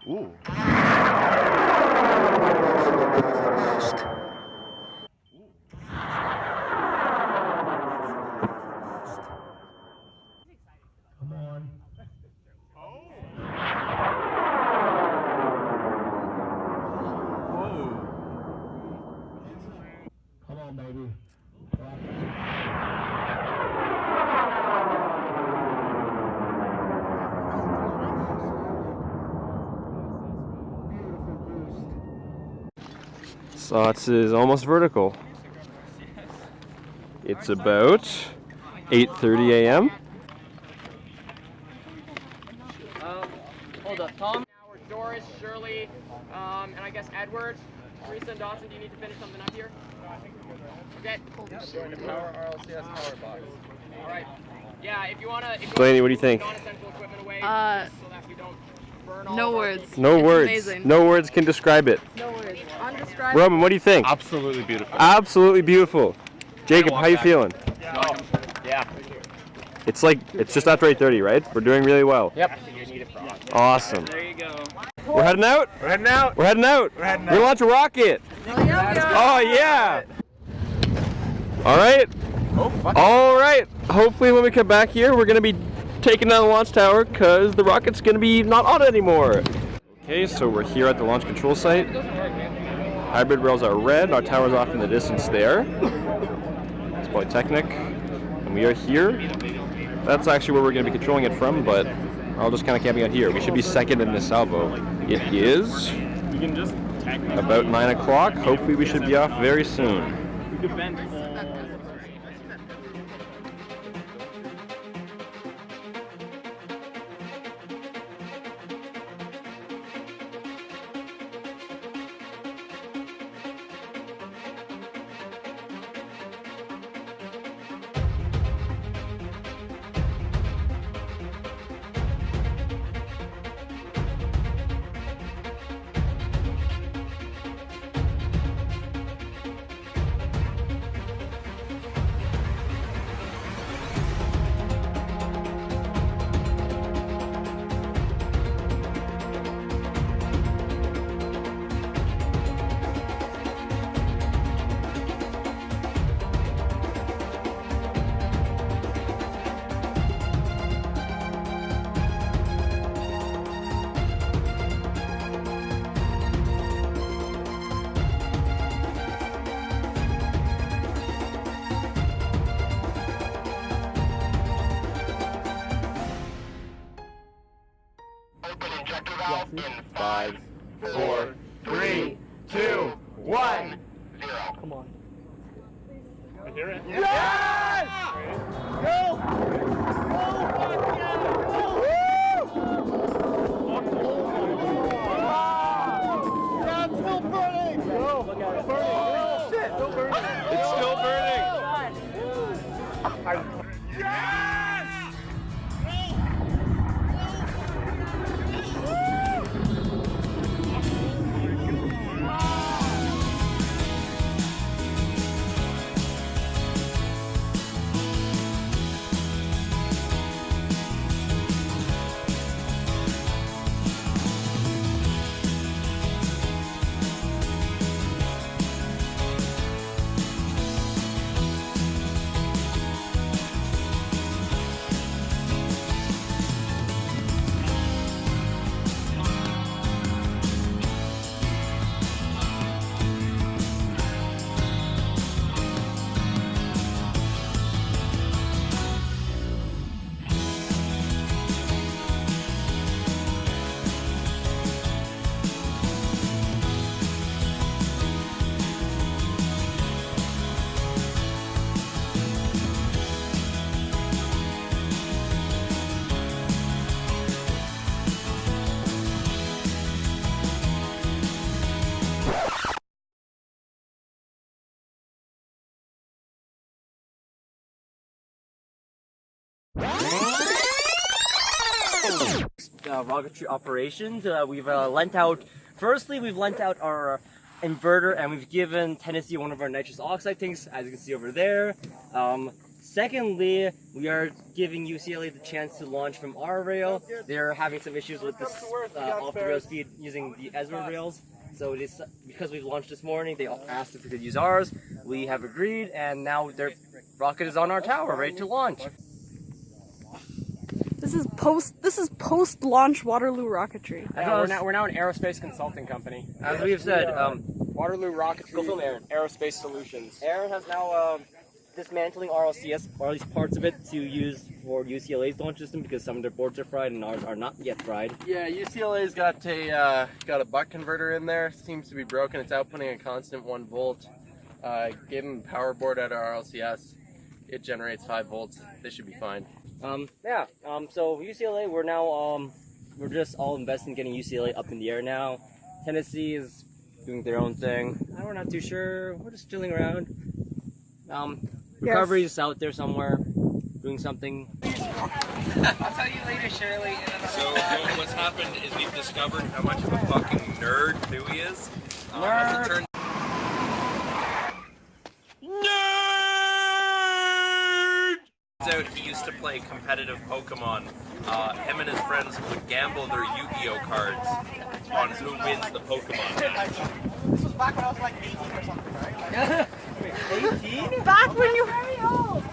Ooh. Come on. Whoa. Come on, baby. SOTS is almost vertical. It's about 8:30 a.m. Hold up, Tom. Doris, Shirley, and I guess Edward. Teresa and Dawson, do you need to finish something up here? Okay. Going to power RLCS power box. All right. Yeah, if you wanna. Blaney, what do you think? Non-essential equipment away, so that we don't burn all No of our words. No It's words. amazing. No words can describe it. No words. Undescribable. Roman, what do you think? Absolutely beautiful. Absolutely beautiful. Jacob, how you feeling? Yeah. It's just after 8:30, right? We're doing really well. Yep. Awesome. There you go. We're heading out? We're heading out. We're heading out. We're heading We're out. launch a rocket. Oh yeah. All right. All right. Hopefully when we come back here, we're gonna be taking down the launch tower because the rocket's gonna be not on anymore. Okay, so we're here at the launch control site. Hybrid rails are red. Our tower's off in the distance there. It's Polytechnic, and we are here. That's actually where we're gonna be controlling it from, but we're all just kind of camping out here. We should be second in the salvo. It is about 9 o'clock. Hopefully we should be off very soon. We could bend. 5, 4, 3, 2, 1. Come on. I hear it. Yes! Go! Yeah, it's still burning! Go! Look at it. Burning! Oh, shit! Still burning! It's still burning! Rocketry operations. We've lent out our inverter, and we've given Tennessee one of our nitrous oxide tanks, as you can see over there. Secondly, we are giving UCLA the chance to launch from our rail. They're having some issues with this off-the-rail speed using the Ezra rails. So because we've launched this morning, they asked if we could use ours. We have agreed, and now their rocket is on our tower, ready to launch. This is post-launch Waterloo Rocketry. We're now an aerospace consulting company. As we've said, Waterloo Rocketry, Aerospace Solutions. Aaron has now dismantling RLCS, or at least parts of it, to use for UCLA's launch system because some of their boards are fried and ours are not yet fried. Yeah, UCLA's got a buck converter in there. Seems to be broken. It's outputting a constant 1 volt. Gave them a power board at our RLCS. It generates 5 volts. They should be fine. So UCLA, we're just all invested in getting UCLA up in the air now. Tennessee is doing their own thing. We're not too sure. We're just chilling around. Recovery is out there somewhere, doing something. I'll tell you later, Shirley. So what's happened is we've discovered how much of a fucking nerd Dewey is. As it turns out, he used to play competitive Pokemon. Him and his friends would gamble their Yu-Gi-Oh cards on who wins the Pokemon match. This was back when I was like 18 or something, right? 18? Back when you were very old!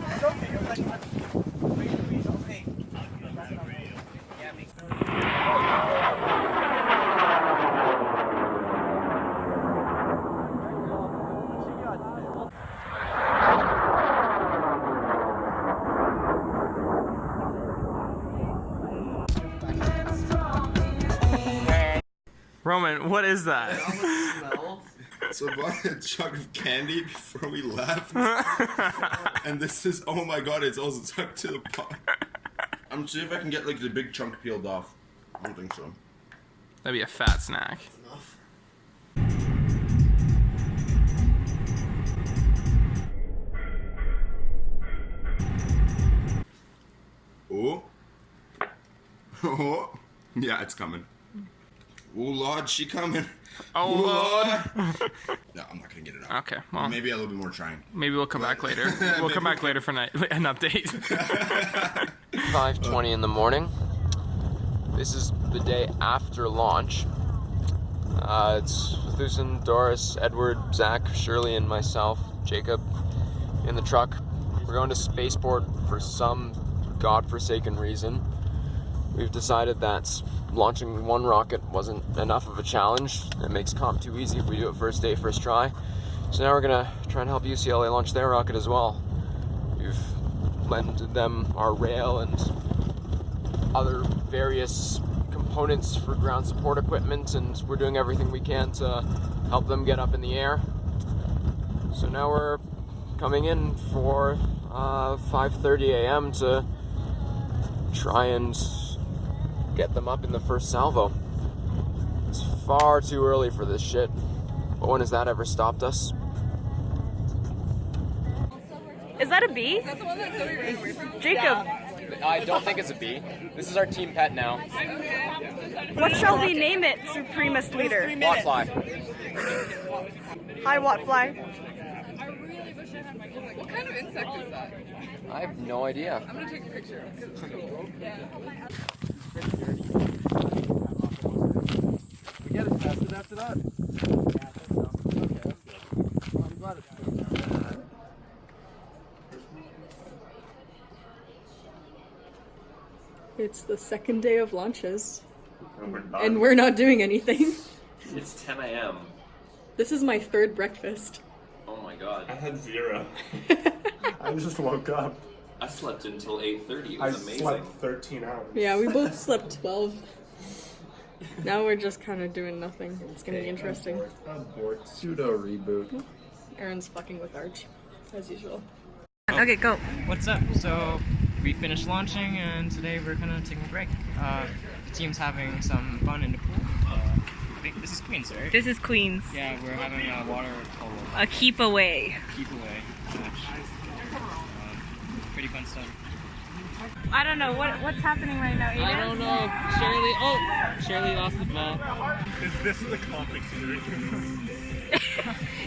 Roman, what is that? So I bought a chunk of candy before we left. And this is, oh my god, it's also stuck to the pot. I'm gonna see if I can get like the big chunk peeled off. I don't think so. That'd be a fat snack. Oh. Oh. Yeah, it's coming. Oh Lord, she coming. Oh Lord. No, I'm not gonna get it out. Okay, well. Maybe a little bit more trying. Maybe we'll come back later. We'll come back later for an update. 5:20 in the morning. This is the day after launch. It's Thusen, Doris, Edward, Zach, Shirley, and myself, Jacob, in the truck. We're going to Spaceport for some godforsaken reason. We've decided that launching one rocket wasn't enough of a challenge. It makes comp too easy if we do it first day, first try. So now we're gonna try and help UCLA launch their rocket as well. We've lent them our rail and other various components components for ground support equipment, and we're doing everything we can to help them get up in the air. So now we're coming in for 5:30 a.m. to try and get them up in the first salvo. It's far too early for this shit, but when has that ever stopped us? Is that a bee? Jacob. I don't think it's a bee. This is our team pet now. What shall we name it, Supremist Leader? Wattfly. Hi, Wattfly. What kind of insect is that? I have no idea. I'm gonna take a picture. We get it tested after that? It's the second day of launches. And we're not doing anything. It's 10 a.m. This is my third breakfast. Oh my god. I had 0. I just woke up. I slept until 8:30. It I was amazing. slept 13 hours. Yeah, we both slept 12. Now we're just kind of doing nothing. It's gonna be interesting. Abort. Pseudo reboot. Aaron's fucking with Arch, as usual. Okay, go. What's up? So we finished launching, and today we're kind of taking a break. The team's having some fun in the pool. I think this is Queens, right? This is Queens. Yeah, we're having a water polo. A keep away. Keep away match. Pretty fun stuff. I don't know what's happening right now, Aiden. I don't know. Shirley lost the ball. Is this the comp experience?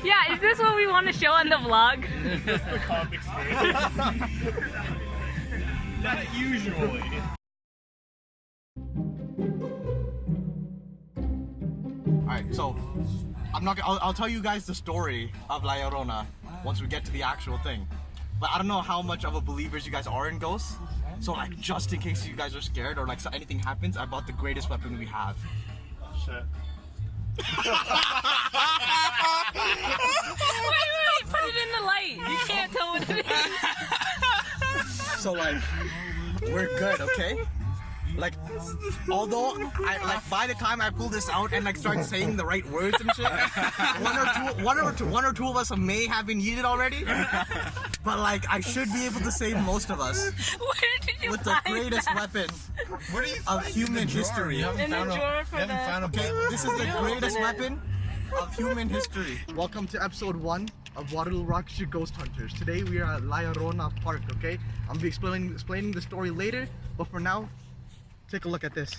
Yeah, is this what we want to show on the vlog? Is this the comp experience? Not usually. Alright, so I'll tell you guys the story of La Llorona once we get to the actual thing. But I don't know how much of a believers you guys are in ghosts. So like, just in case you guys are scared or like so anything happens, I bought the greatest weapon we have. Shit. Wait, put it in the light. You can't tell what it is. So like, we're good, okay? Like, although by the time I pull this out and like start saying the right words and shit, one or two of us may have been yeeted already. But like, I should be able to save most of us with the greatest weapon of human history. This is the greatest weapon of human history. Welcome to episode 1 of Waterloo Rocketry Ghost Hunters. Today we are at La Llorona Park, okay? I'm gonna be explaining the story later, but for now, take a look at this.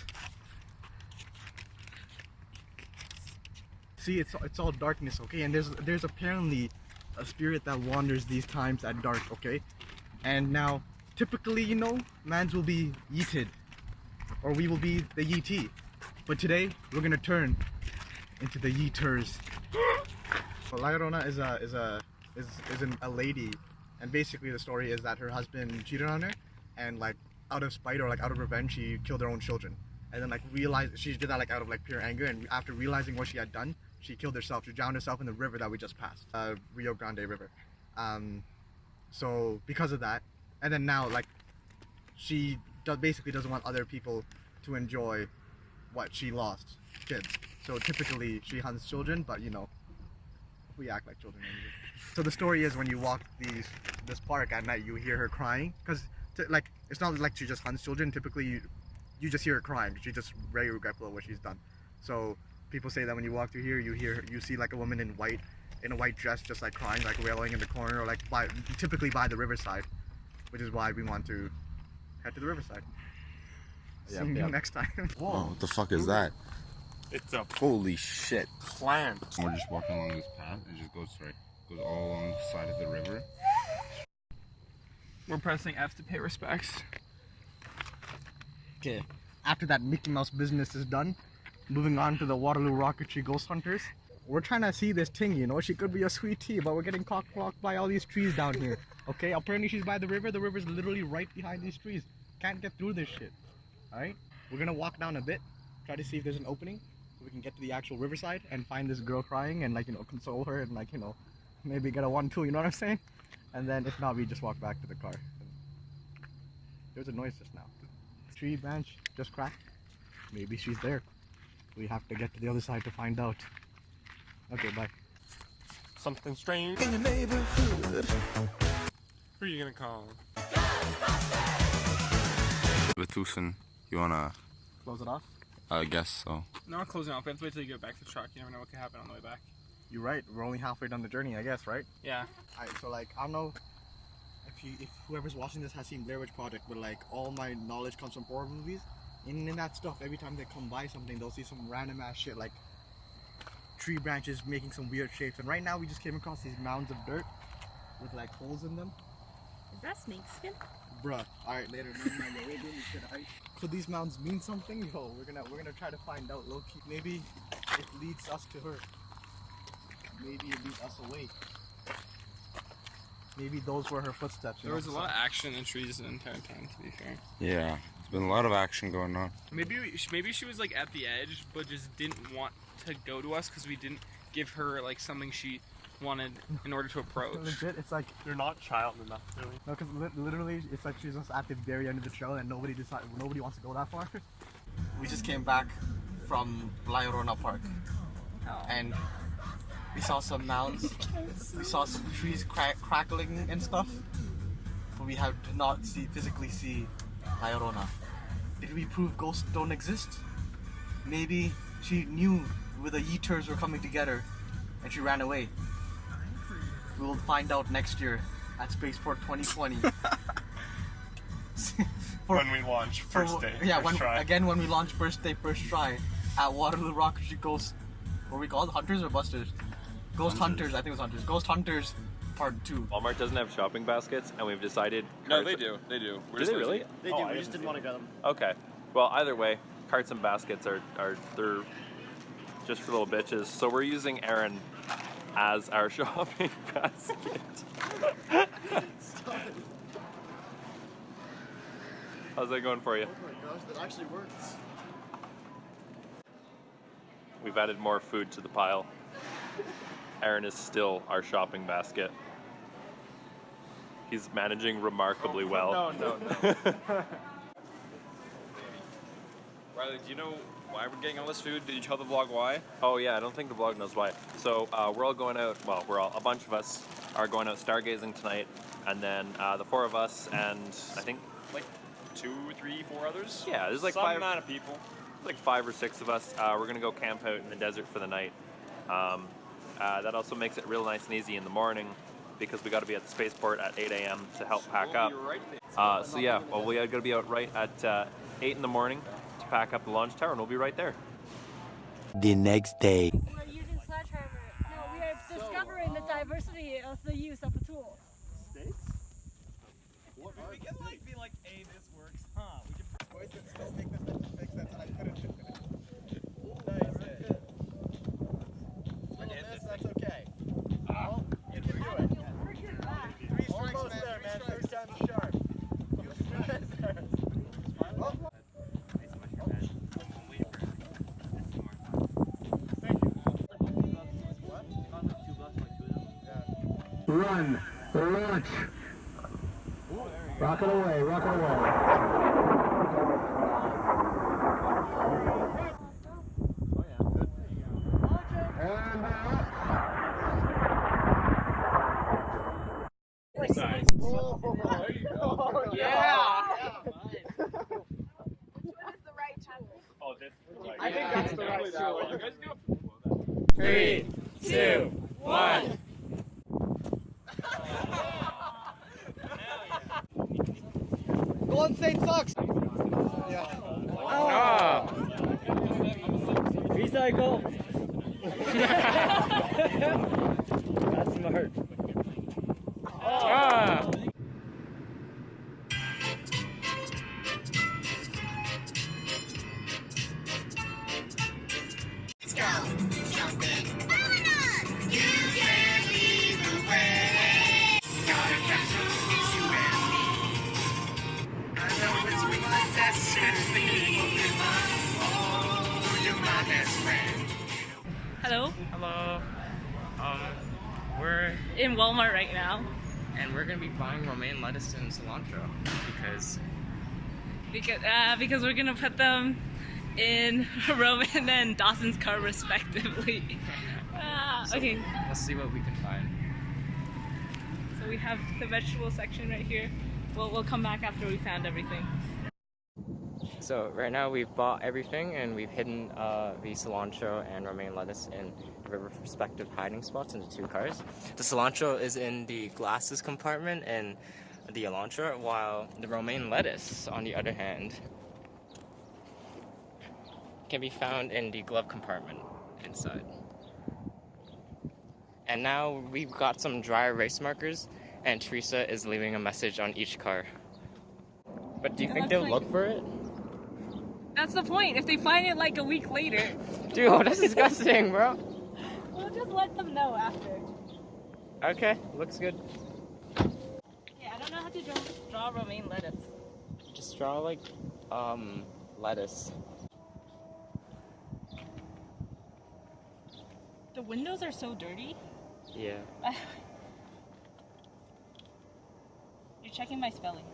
See, it's all darkness, okay? And there's apparently a spirit that wanders these times at dark, okay? And now, typically, you know, mans will be yeeted, or we will be the yeetee. But today, we're gonna turn into the yeeters. Well, La Llorona is a lady, and basically the story is that her husband cheated on her, and like out of spite or like out of revenge, she killed her own children. And then like realized she did that like out of like pure anger, and after realizing what she had done, she killed herself. She drowned herself in the river that we just passed, Rio Grande River. So because of that, and then now like she basically doesn't want other people to enjoy what she lost, kids. So typically she hunts children, but you know, we act like children anyway. So the story is when you walk this park at night, you hear her crying, because like it's not like she just hunts children. Typically you just hear her crying. She's just very regretful of what she's done. So people say that when you walk through here, you see like a woman in a white dress, just like crying, like wailing in the corner, or like typically by the riverside, which is why we want to head to the riverside. See you next time. Whoa, what the fuck is that? It's a holy shit plant. We're just walking along this path. It just goes all along the side of the river. We're pressing F to pay respects. Okay, after that Mickey Mouse business is done, moving on to the Waterloo Rocketry Ghost Hunters. We're trying to see this thing, you know, she could be a sweet tea, but we're getting cock-blocked by all these trees down here. Okay, apparently she's by the river. The river's literally right behind these trees. Can't get through this shit. Alright, we're gonna walk down a bit, try to see if there's an opening, so we can get to the actual riverside and find this girl crying and like, you know, console her and like, you know, maybe get a 1-2, you know what I'm saying? And then if not, we just walk back to the car. There's a noise just now. The tree branch just cracked. Maybe she's there. We have to get to the other side to find out. Okay, bye. Something strange in the neighborhood. Who are you gonna call? Vatusin, you wanna Close it off? I guess so. No, not closing off. We have to wait till you get back to the truck. You never know what could happen on the way back. You're right. We're only halfway done the journey, I guess, right? Yeah. Alright, so like, I don't know if whoever's watching this has seen Blair Witch Project, but like, all my knowledge comes from horror movies. And in that stuff, every time they come by something, they'll see some random ass shit like tree branches making some weird shapes. And right now, we just came across these mounds of dirt with like holes in them. Is that snake skin? Bruh. Alright, later. Could these mounds mean something? Yo, we're gonna try to find out low key. Maybe it leads us to her. Maybe it leads us away. Maybe those were her footsteps. There was a lot of action in trees the entire time, to be fair. Yeah, there's been a lot of action going on. Maybe she was like at the edge, but just didn't want to go to us because we didn't give her like something she wanted in order to approach. Legit, it's like You're not child enough, really. no, because literally, it's like she's just at the very end of the trail and nobody wants to go that far. We just came back from Liorona Park, and we saw some mounds. We saw some trees crackling and stuff, but we did not physically see Liorona. Did we prove ghosts don't exist? Maybe she knew where the Yeeters were coming together, and she ran away. We will find out next year at Spaceport 2020. When we launch first day. Yeah, first try. when we launch first day, first try at Waterloo Rocketry Ghost. What were we called? Hunters or Busters? Ghost Hunters. I think it was Hunters. Ghost Hunters Part 2. Walmart doesn't have shopping baskets, and we've decided. No, they do. They do. Do they really? They do. We just didn't want to get them. Okay. Well, either way, carts and baskets are they're just for little bitches. So we're using Aaron as our shopping basket. How's that going for you? Oh my gosh, that actually works. We've added more food to the pile. Aaron is still our shopping basket. He's managing remarkably well. No. Riley, do you know why we're getting all this food? Did you tell the vlog why? Oh yeah, I don't think the vlog knows why. So we're all going out, a bunch of us are going out stargazing tonight, and then the four of us and I think Like 2, 3, 4 others? yeah, there's like Some five amount of people. like 5 or 6 of us. We're gonna go camp out in the desert for the night. That also makes it real nice and easy in the morning because we got to be at the spaceport at 8 a.m. to help pack up. So yeah, well we are gonna be out right at 8 in the morning to pack up the launch tower, and we'll be right there. The next day. We're using sledgehammer. No, we are discovering the diversity of the use of a tool. We can like be like, hey, this works, huh? We can That's okay. You can do it. 3 strikes, man. 3 strikes down the shark. Run, launch. Rocket away, rocket away. I think that's the right tool. You guys do 3, 2, 1. Golden State sucks. Yeah. Ah. Recycle. That's smart. Ah. Let's go. Jumping. You can't lead the way. Gotta catch those things you and me. I know it's my destiny. Oh, you're my best friend. Hello. Hello. We're in Walmart right now. And we're gonna be buying romaine lettuce and cilantro because Because we're gonna put them in Roman and Dawson's car respectively. Okay. We'll see what we can find. So we have the vegetable section right here. We'll come back after we found everything. So right now we've bought everything and we've hidden the cilantro and romaine lettuce in their respective hiding spots in the two cars. The cilantro is in the glasses compartment and the Elantra, while the romaine lettuce, on the other hand, can be found in the glove compartment inside. And now we've got some dry erase markers and Teresa is leaving a message on each car. But do you think they'll look for it? That's the point. If they find it like a week later. Dude, that's disgusting, bro. We'll just let them know after. Okay, looks good. Yeah, I don't know how to draw romaine lettuce. Just draw like, lettuce. The windows are so dirty. Yeah. You're checking my spelling, right?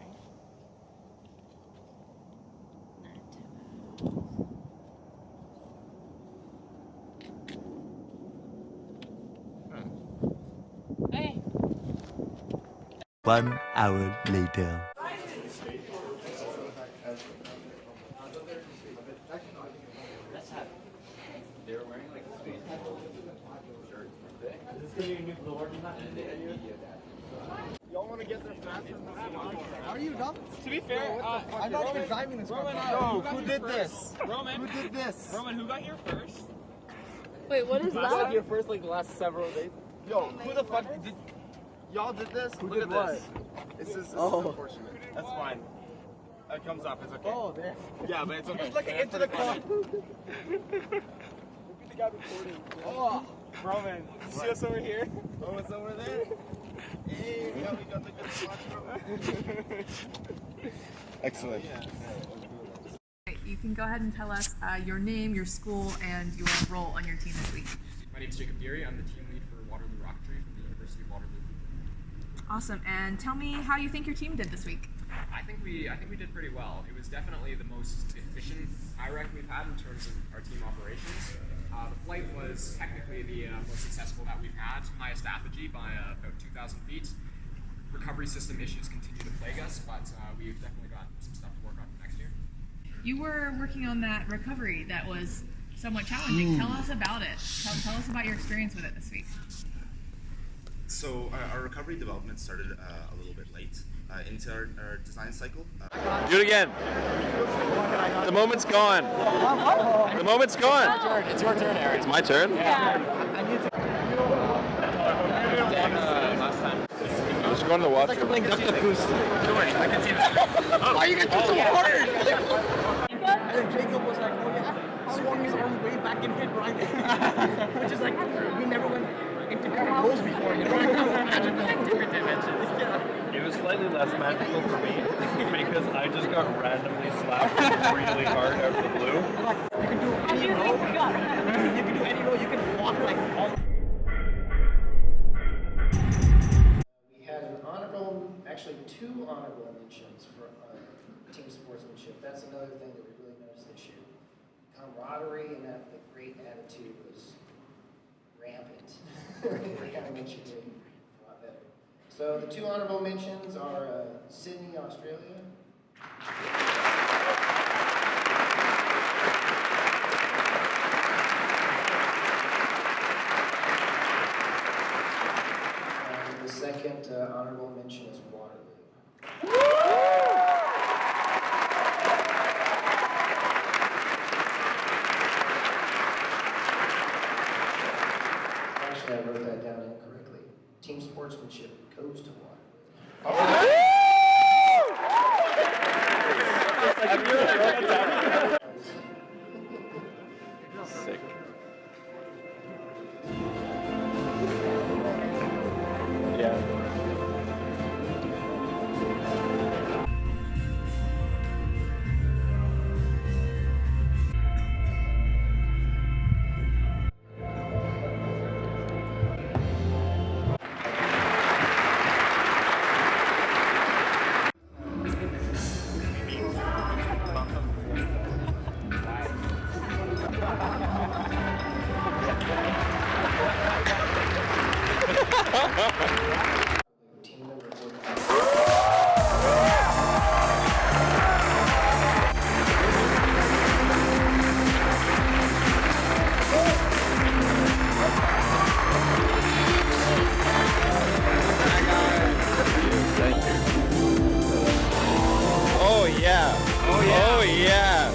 Hey. 1 hour later. They were wearing like space shirts, weren't they? Is this gonna be new for the working time? Y'all want to get there faster? How are you, Dom? To be fair, I'm not even driving this car. Yo, who did this? Roman. Who did this? Roman, who got here first? Wait, what is Who that? got here first like the last several days? Yo, who the fuck did... Y'all did this? Who Look did at what? this. This is unfortunate. That's fine. It comes off, it's okay. Oh, there. Yeah, but it's okay. He's looking into the car. Oh, Roman, you see us over here? Oh, it's over there? Hey, yeah, we got the good spot, bro. Excellent. You can go ahead and tell us your name, your school, and your role on your team this week. My name is Jacob Deary. I'm the team lead for Waterloo Rocketry from the University of Waterloo. Awesome. And tell me how you think your team did this week. I think we did pretty well. It was definitely the most efficient IREC we've had in terms of our team operations. The flight was technically the most successful that we've had, highest apogee by about 2,000 feet. Recovery system issues continue to plague us, but we've definitely got some stuff to work on for next year. You were working on that recovery that was somewhat challenging. Tell us about it. Tell us about your experience with it this week. So our recovery development started a little bit late into our design cycle. Do it again. The moment's gone. The moment's gone. It's your turn, Eric. It's my turn? Yeah. Last time. I was going to the washroom. Don't worry, I can see that. Why are you guys so hard? And then Jacob was like, oh yeah, swung his arm way back and hit right there. Which is like, we never went into different roles before, you know? Different dimensions. It was slightly less magical for me because I just got randomly slapped really hard out of the blue. You can do any role. You can do any role. You can walk like all. We had an honorable, actually 2 honorable mentions for team sportsmanship. That's another thing that we really noticed this year. Camaraderie and that the great attitude was rampant. They kind of mentioned it a lot better. So the 2 honorable mentions are Sydney, Australia. And the second honorable mention is Waterloo. Actually, I wrote that down incorrectly. Team sportsmanship goes to Waterloo. Sick. Yeah. Oh yeah. Oh yeah. Oh yeah.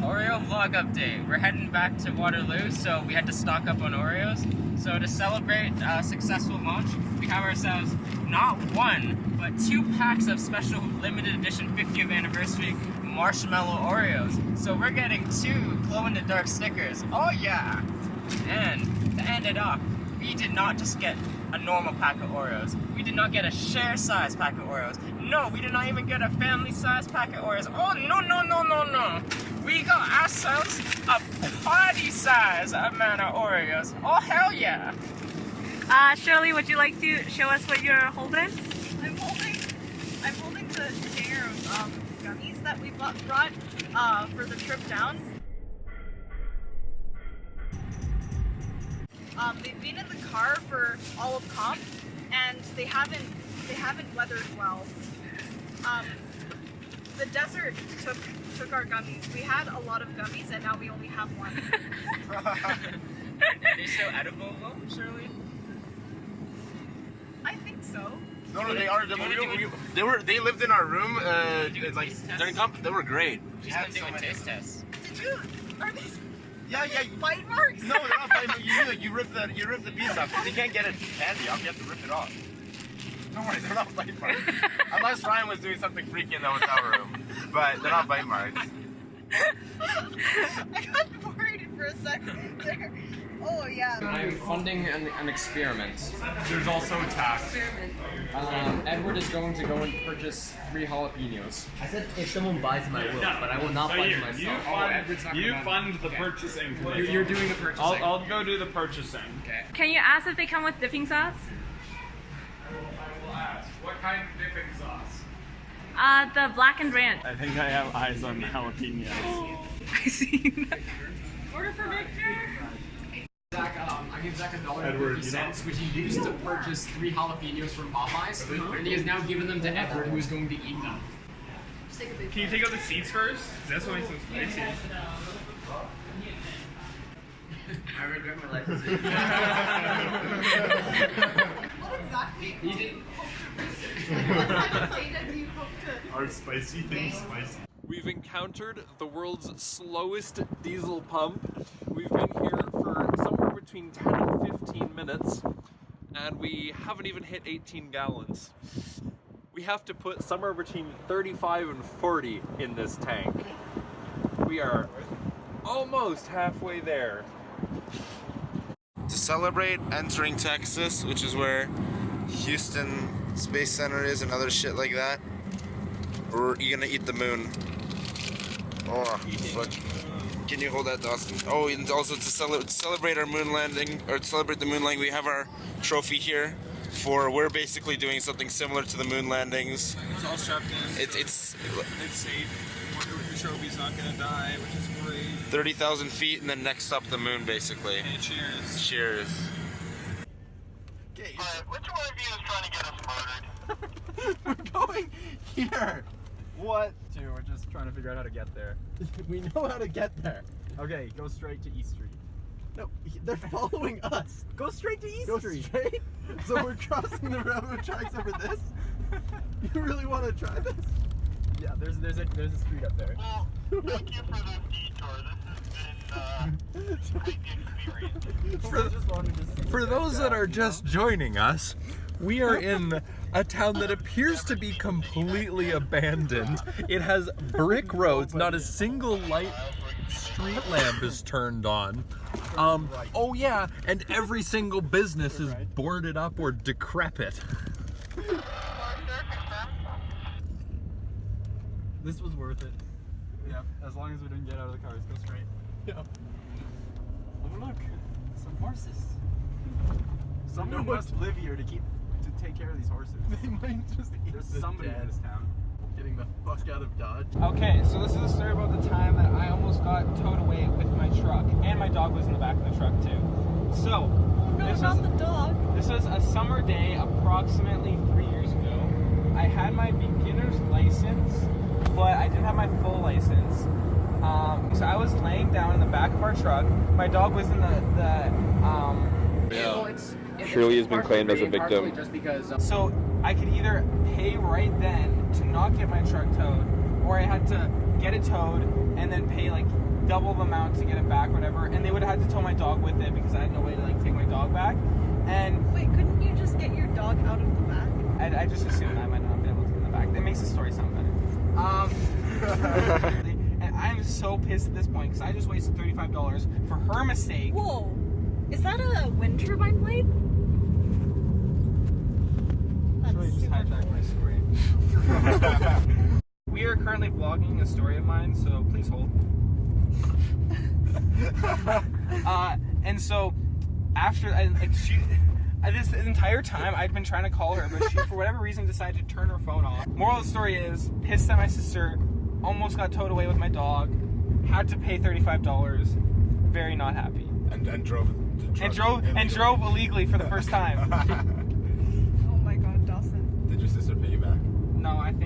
Oreo vlog update. We're heading back to Waterloo, so we had to stock up on Oreos. So to celebrate a successful launch, we have ourselves not one, but 2 packs of special limited edition 50th anniversary marshmallow Oreos. So we're getting 2 glow-in-the-dark stickers. Oh yeah! And to end it off, we did not just get a normal pack of Oreos. We did not get a share-size pack of Oreos. No, we did not even get a family-size pack of Oreos. Oh no, no, no, no, no! We got ourselves a party-size amount of Oreos. Oh hell yeah! Shirley, would you like to show us what you're holding? I'm holding the container of gummies that we brought for the trip down. They've been in the car for all of comp, and they haven't weathered well. The desert took our gummies. We had a lot of gummies, and now we only have one. Are they still edible though, Shirley? I think so. No, they are. They lived in our room. Like during comp, they were great. She's gonna do a taste test. Did you? Are these? Yeah. Bite marks? No, they're not bite marks. You rip the piece off. You can't get it candy off. You have to rip it off. Don't worry, they're not bite marks. Unless Ryan was doing something freaky in the hotel room, but they're not bite marks. I got worried for a second there. Oh yeah. I'm funding an experiment. There's also a tax. Edward is going to go and purchase 3 jalapenos. I said if someone buys my will, but I will not buy it myself. You fund the purchasing. You're doing the purchasing. I'll go do the purchasing. Okay. Can you ask if they come with dipping sauce? What kind of dipping sauce? The blackened ranch. I think I have eyes on jalapenos. I see. Order for Victor. Zach, I gave Zach Edward, $1.50, which he used to purchase 3 jalapenos from Popeyes, and he has now given them to Edward, who is going to eat them. Can you take out the seeds first? That's what makes them spicy. I regret my life decision. What exactly? He didn't. What kind of data do you hope to? Are spicy things spicy? We've encountered the world's slowest diesel pump. We've been here for somewhere between 10 and 15 minutes, and we haven't even hit 18 gallons. We have to put somewhere between 35 and 40 in this tank. We are almost halfway there. To celebrate entering Texas, which is where Houston Space Center is and other shit like that, or you gonna eat the moon? Oh, fuck. Can you hold that, Dawson? Oh, and also to celebrate our moon landing, or to celebrate the moon landing, we have our trophy here. We're basically doing something similar to the moon landings. It's all strapped in. It's safe. The trophy's not gonna die, which is great. 30,000 feet, and then next up the moon, basically. And cheers. Cheers. Which one of you is trying to get us murdered? We're going here. What? Dude, we're just trying to figure out how to get there. We know how to get there. Okay, go straight to East Street. No, they're following us. Go straight to East Go Street. straight? So we're crossing the railroad tracks over this? You really want to try this? Yeah, there's a street up there. Well, thank you for this detour. This has been quite the experience. For those that are just joining us, we are in a town that appears to be completely abandoned. It has brick roads, not a single light street lamp is turned on. Oh yeah, and every single business is boarded up or decrepit. This was worth it. Yeah, as long as we didn't get out of the cars, go straight. Yeah. Oh look, some horses. Someone must live here to take care of these horses. They might just eat There's the somebody dead. in this town. Getting the fuck out of Dodge. Okay, so this is a story about the time that I almost got towed away with my truck, and my dog was in the back of the truck too. So, this was a summer day approximately 3 years ago. I had my beginner's license, but I didn't have my full license. So I was laying down in the back of our truck. My dog was in Shirley has been claimed as a victim. So I could either pay right then to not get my truck towed, or I had to get it towed and then pay like double the amount to get it back, whatever. And they would have had to tow my dog with it because I had no way to like take my dog back. And wait, couldn't you just get your dog out of the back? I just assumed I might not be able to get in the back. That makes the story sound better. And I'm so pissed at this point because I just wasted $35 for her mistake. Whoa, is that a wind turbine blade? Really just hijacked my story. We are currently vlogging a story of mine, so please hold. And so after this entire time I'd been trying to call her, but she for whatever reason decided to turn her phone off. Moral of the story is, pissed at my sister, almost got towed away with my dog, had to pay $35, very not happy. And drove illegally for the first time. Oh my god, Dawson. Did your sister pay you back? No, I don't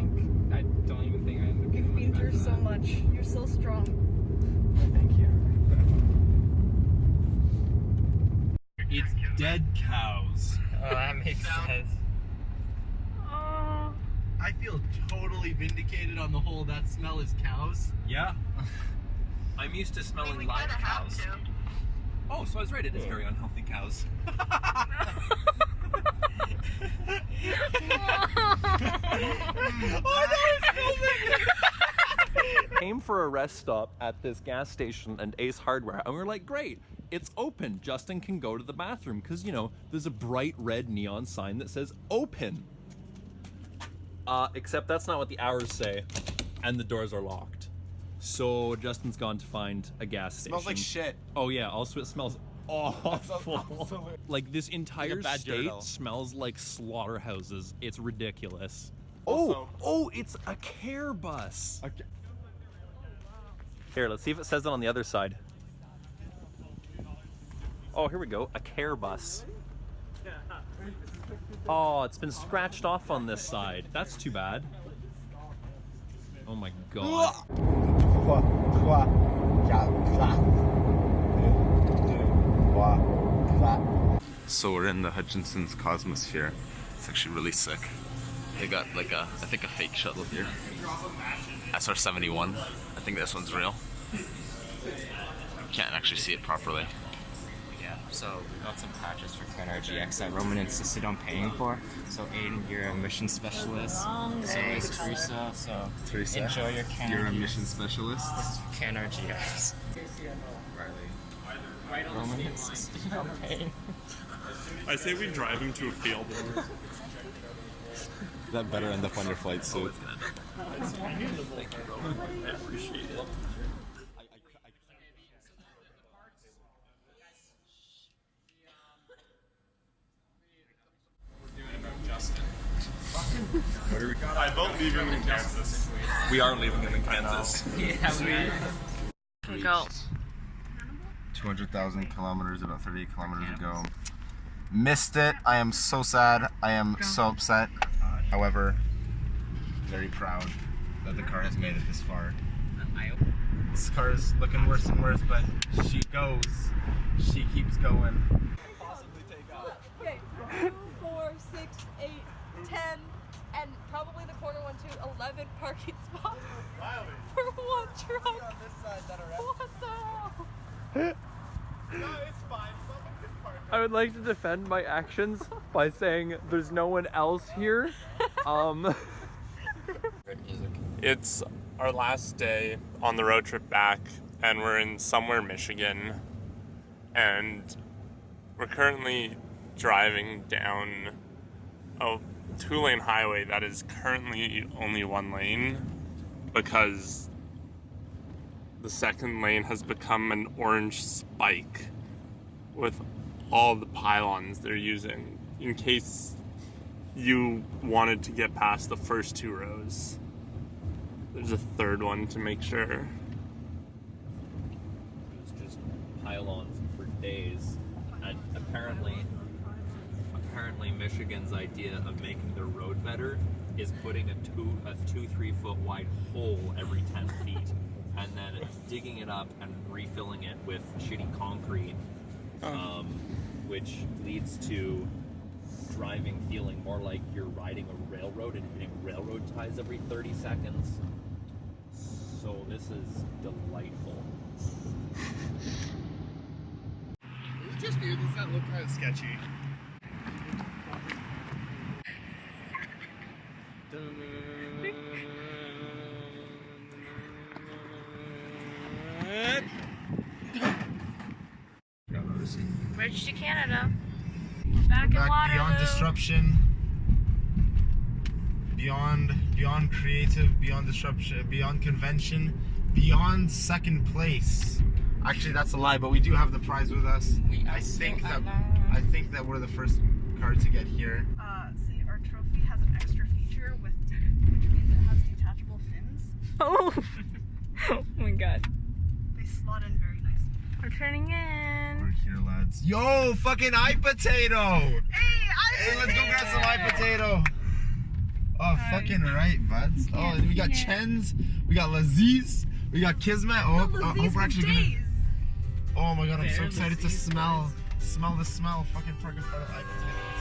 even think I ended up You've been through so much. You're so strong. Thank you. It's dead cows. Oh, that makes sense. I feel totally vindicated on the whole that smell is cows. Yeah. I'm used to smelling live cows. Oh, so I was right, it is very unhealthy cows. Came for a rest stop at this gas station and Ace Hardware, and we were like, great, it's open. Justin can go to the bathroom because, you know, there's a bright red neon sign that says open. Except that's not what the hours say, and the doors are locked. So Justin's gone to find a gas station. Smells like shit. Oh yeah, also it smells awful. Like this entire state smells like slaughterhouses. It's ridiculous. Oh, it's a care bus. Okay. Here, let's see if it says it on the other side. Oh, here we go, a care bus. Oh, it's been scratched off on this side. That's too bad. Oh my god. So we're in the Hutchinson's Cosmosphere. It's actually really sick. They got like I think a fake shuttle here. SR-71. I think this one's real. Can't actually see it properly. Yeah, so we got some patches for KNRGX that Roman insisted on paying for. So Aiden, you're a mission specialist. So is Teresa. So Teresa, enjoy your KNRGX. You're a mission specialist. This is KNRGX. Roman insisted on paying. I say we drive him to a field. That better end up on your flight suit. Thank you, Roman. I appreciate it. I vote leaving him in Kansas. We are leaving him in Kansas. Yeah, we are. Go. 200,000 kilometers, about 38 kilometers ago. Missed it. I am so sad. I am so upset. However, very proud that the car has made it this far. This car is looking worse and worse, but she goes. She keeps going. Possibly take off. Okay, 2, 4, 6, 8, 10, and probably the corner one too. 11 parking spots for one truck. On this side that are what the hell? No, it's fine. Someone can park. I would like to defend my actions by saying there's no one else here. It's our last day on the road trip back, and we're in somewhere Michigan, and we're currently driving down a 2-lane highway that is currently only 1 lane because the second lane has become an orange spike with all the pylons they're using in case you wanted to get past the first 2 rows. There's a third one to make sure. It's just pylons for days, and apparently Michigan's idea of making their road better is putting a 2-3 foot wide hole every 10 feet and then digging it up and refilling it with shitty concrete, which leads to driving feeling more like you're riding a railroad and hitting railroad ties every 30 seconds. So this is delightful. Is it just me or does that look kind of sketchy? Bridge to Canada. We're back in Waterloo. Beyond disruption, beyond creative, beyond disruption, beyond convention, beyond second place. Actually, that's a lie, but we do have the prize with us. I think that we're the first car to get here. See, our trophy has an extra feature which means it has detachable fins. Oh! Oh my god. They slot in very nicely. We're turning in. We're here, lads. Yo, fucking eye potato! Hey, let's go grab some eye potato. Oh, fucking right, buds. Oh, we got Chen's, we got Laziz, we got Kismet. Oh, I hope we're actually gonna. Oh my god, I'm so excited to smell the smell. Fucking fucking eye potato.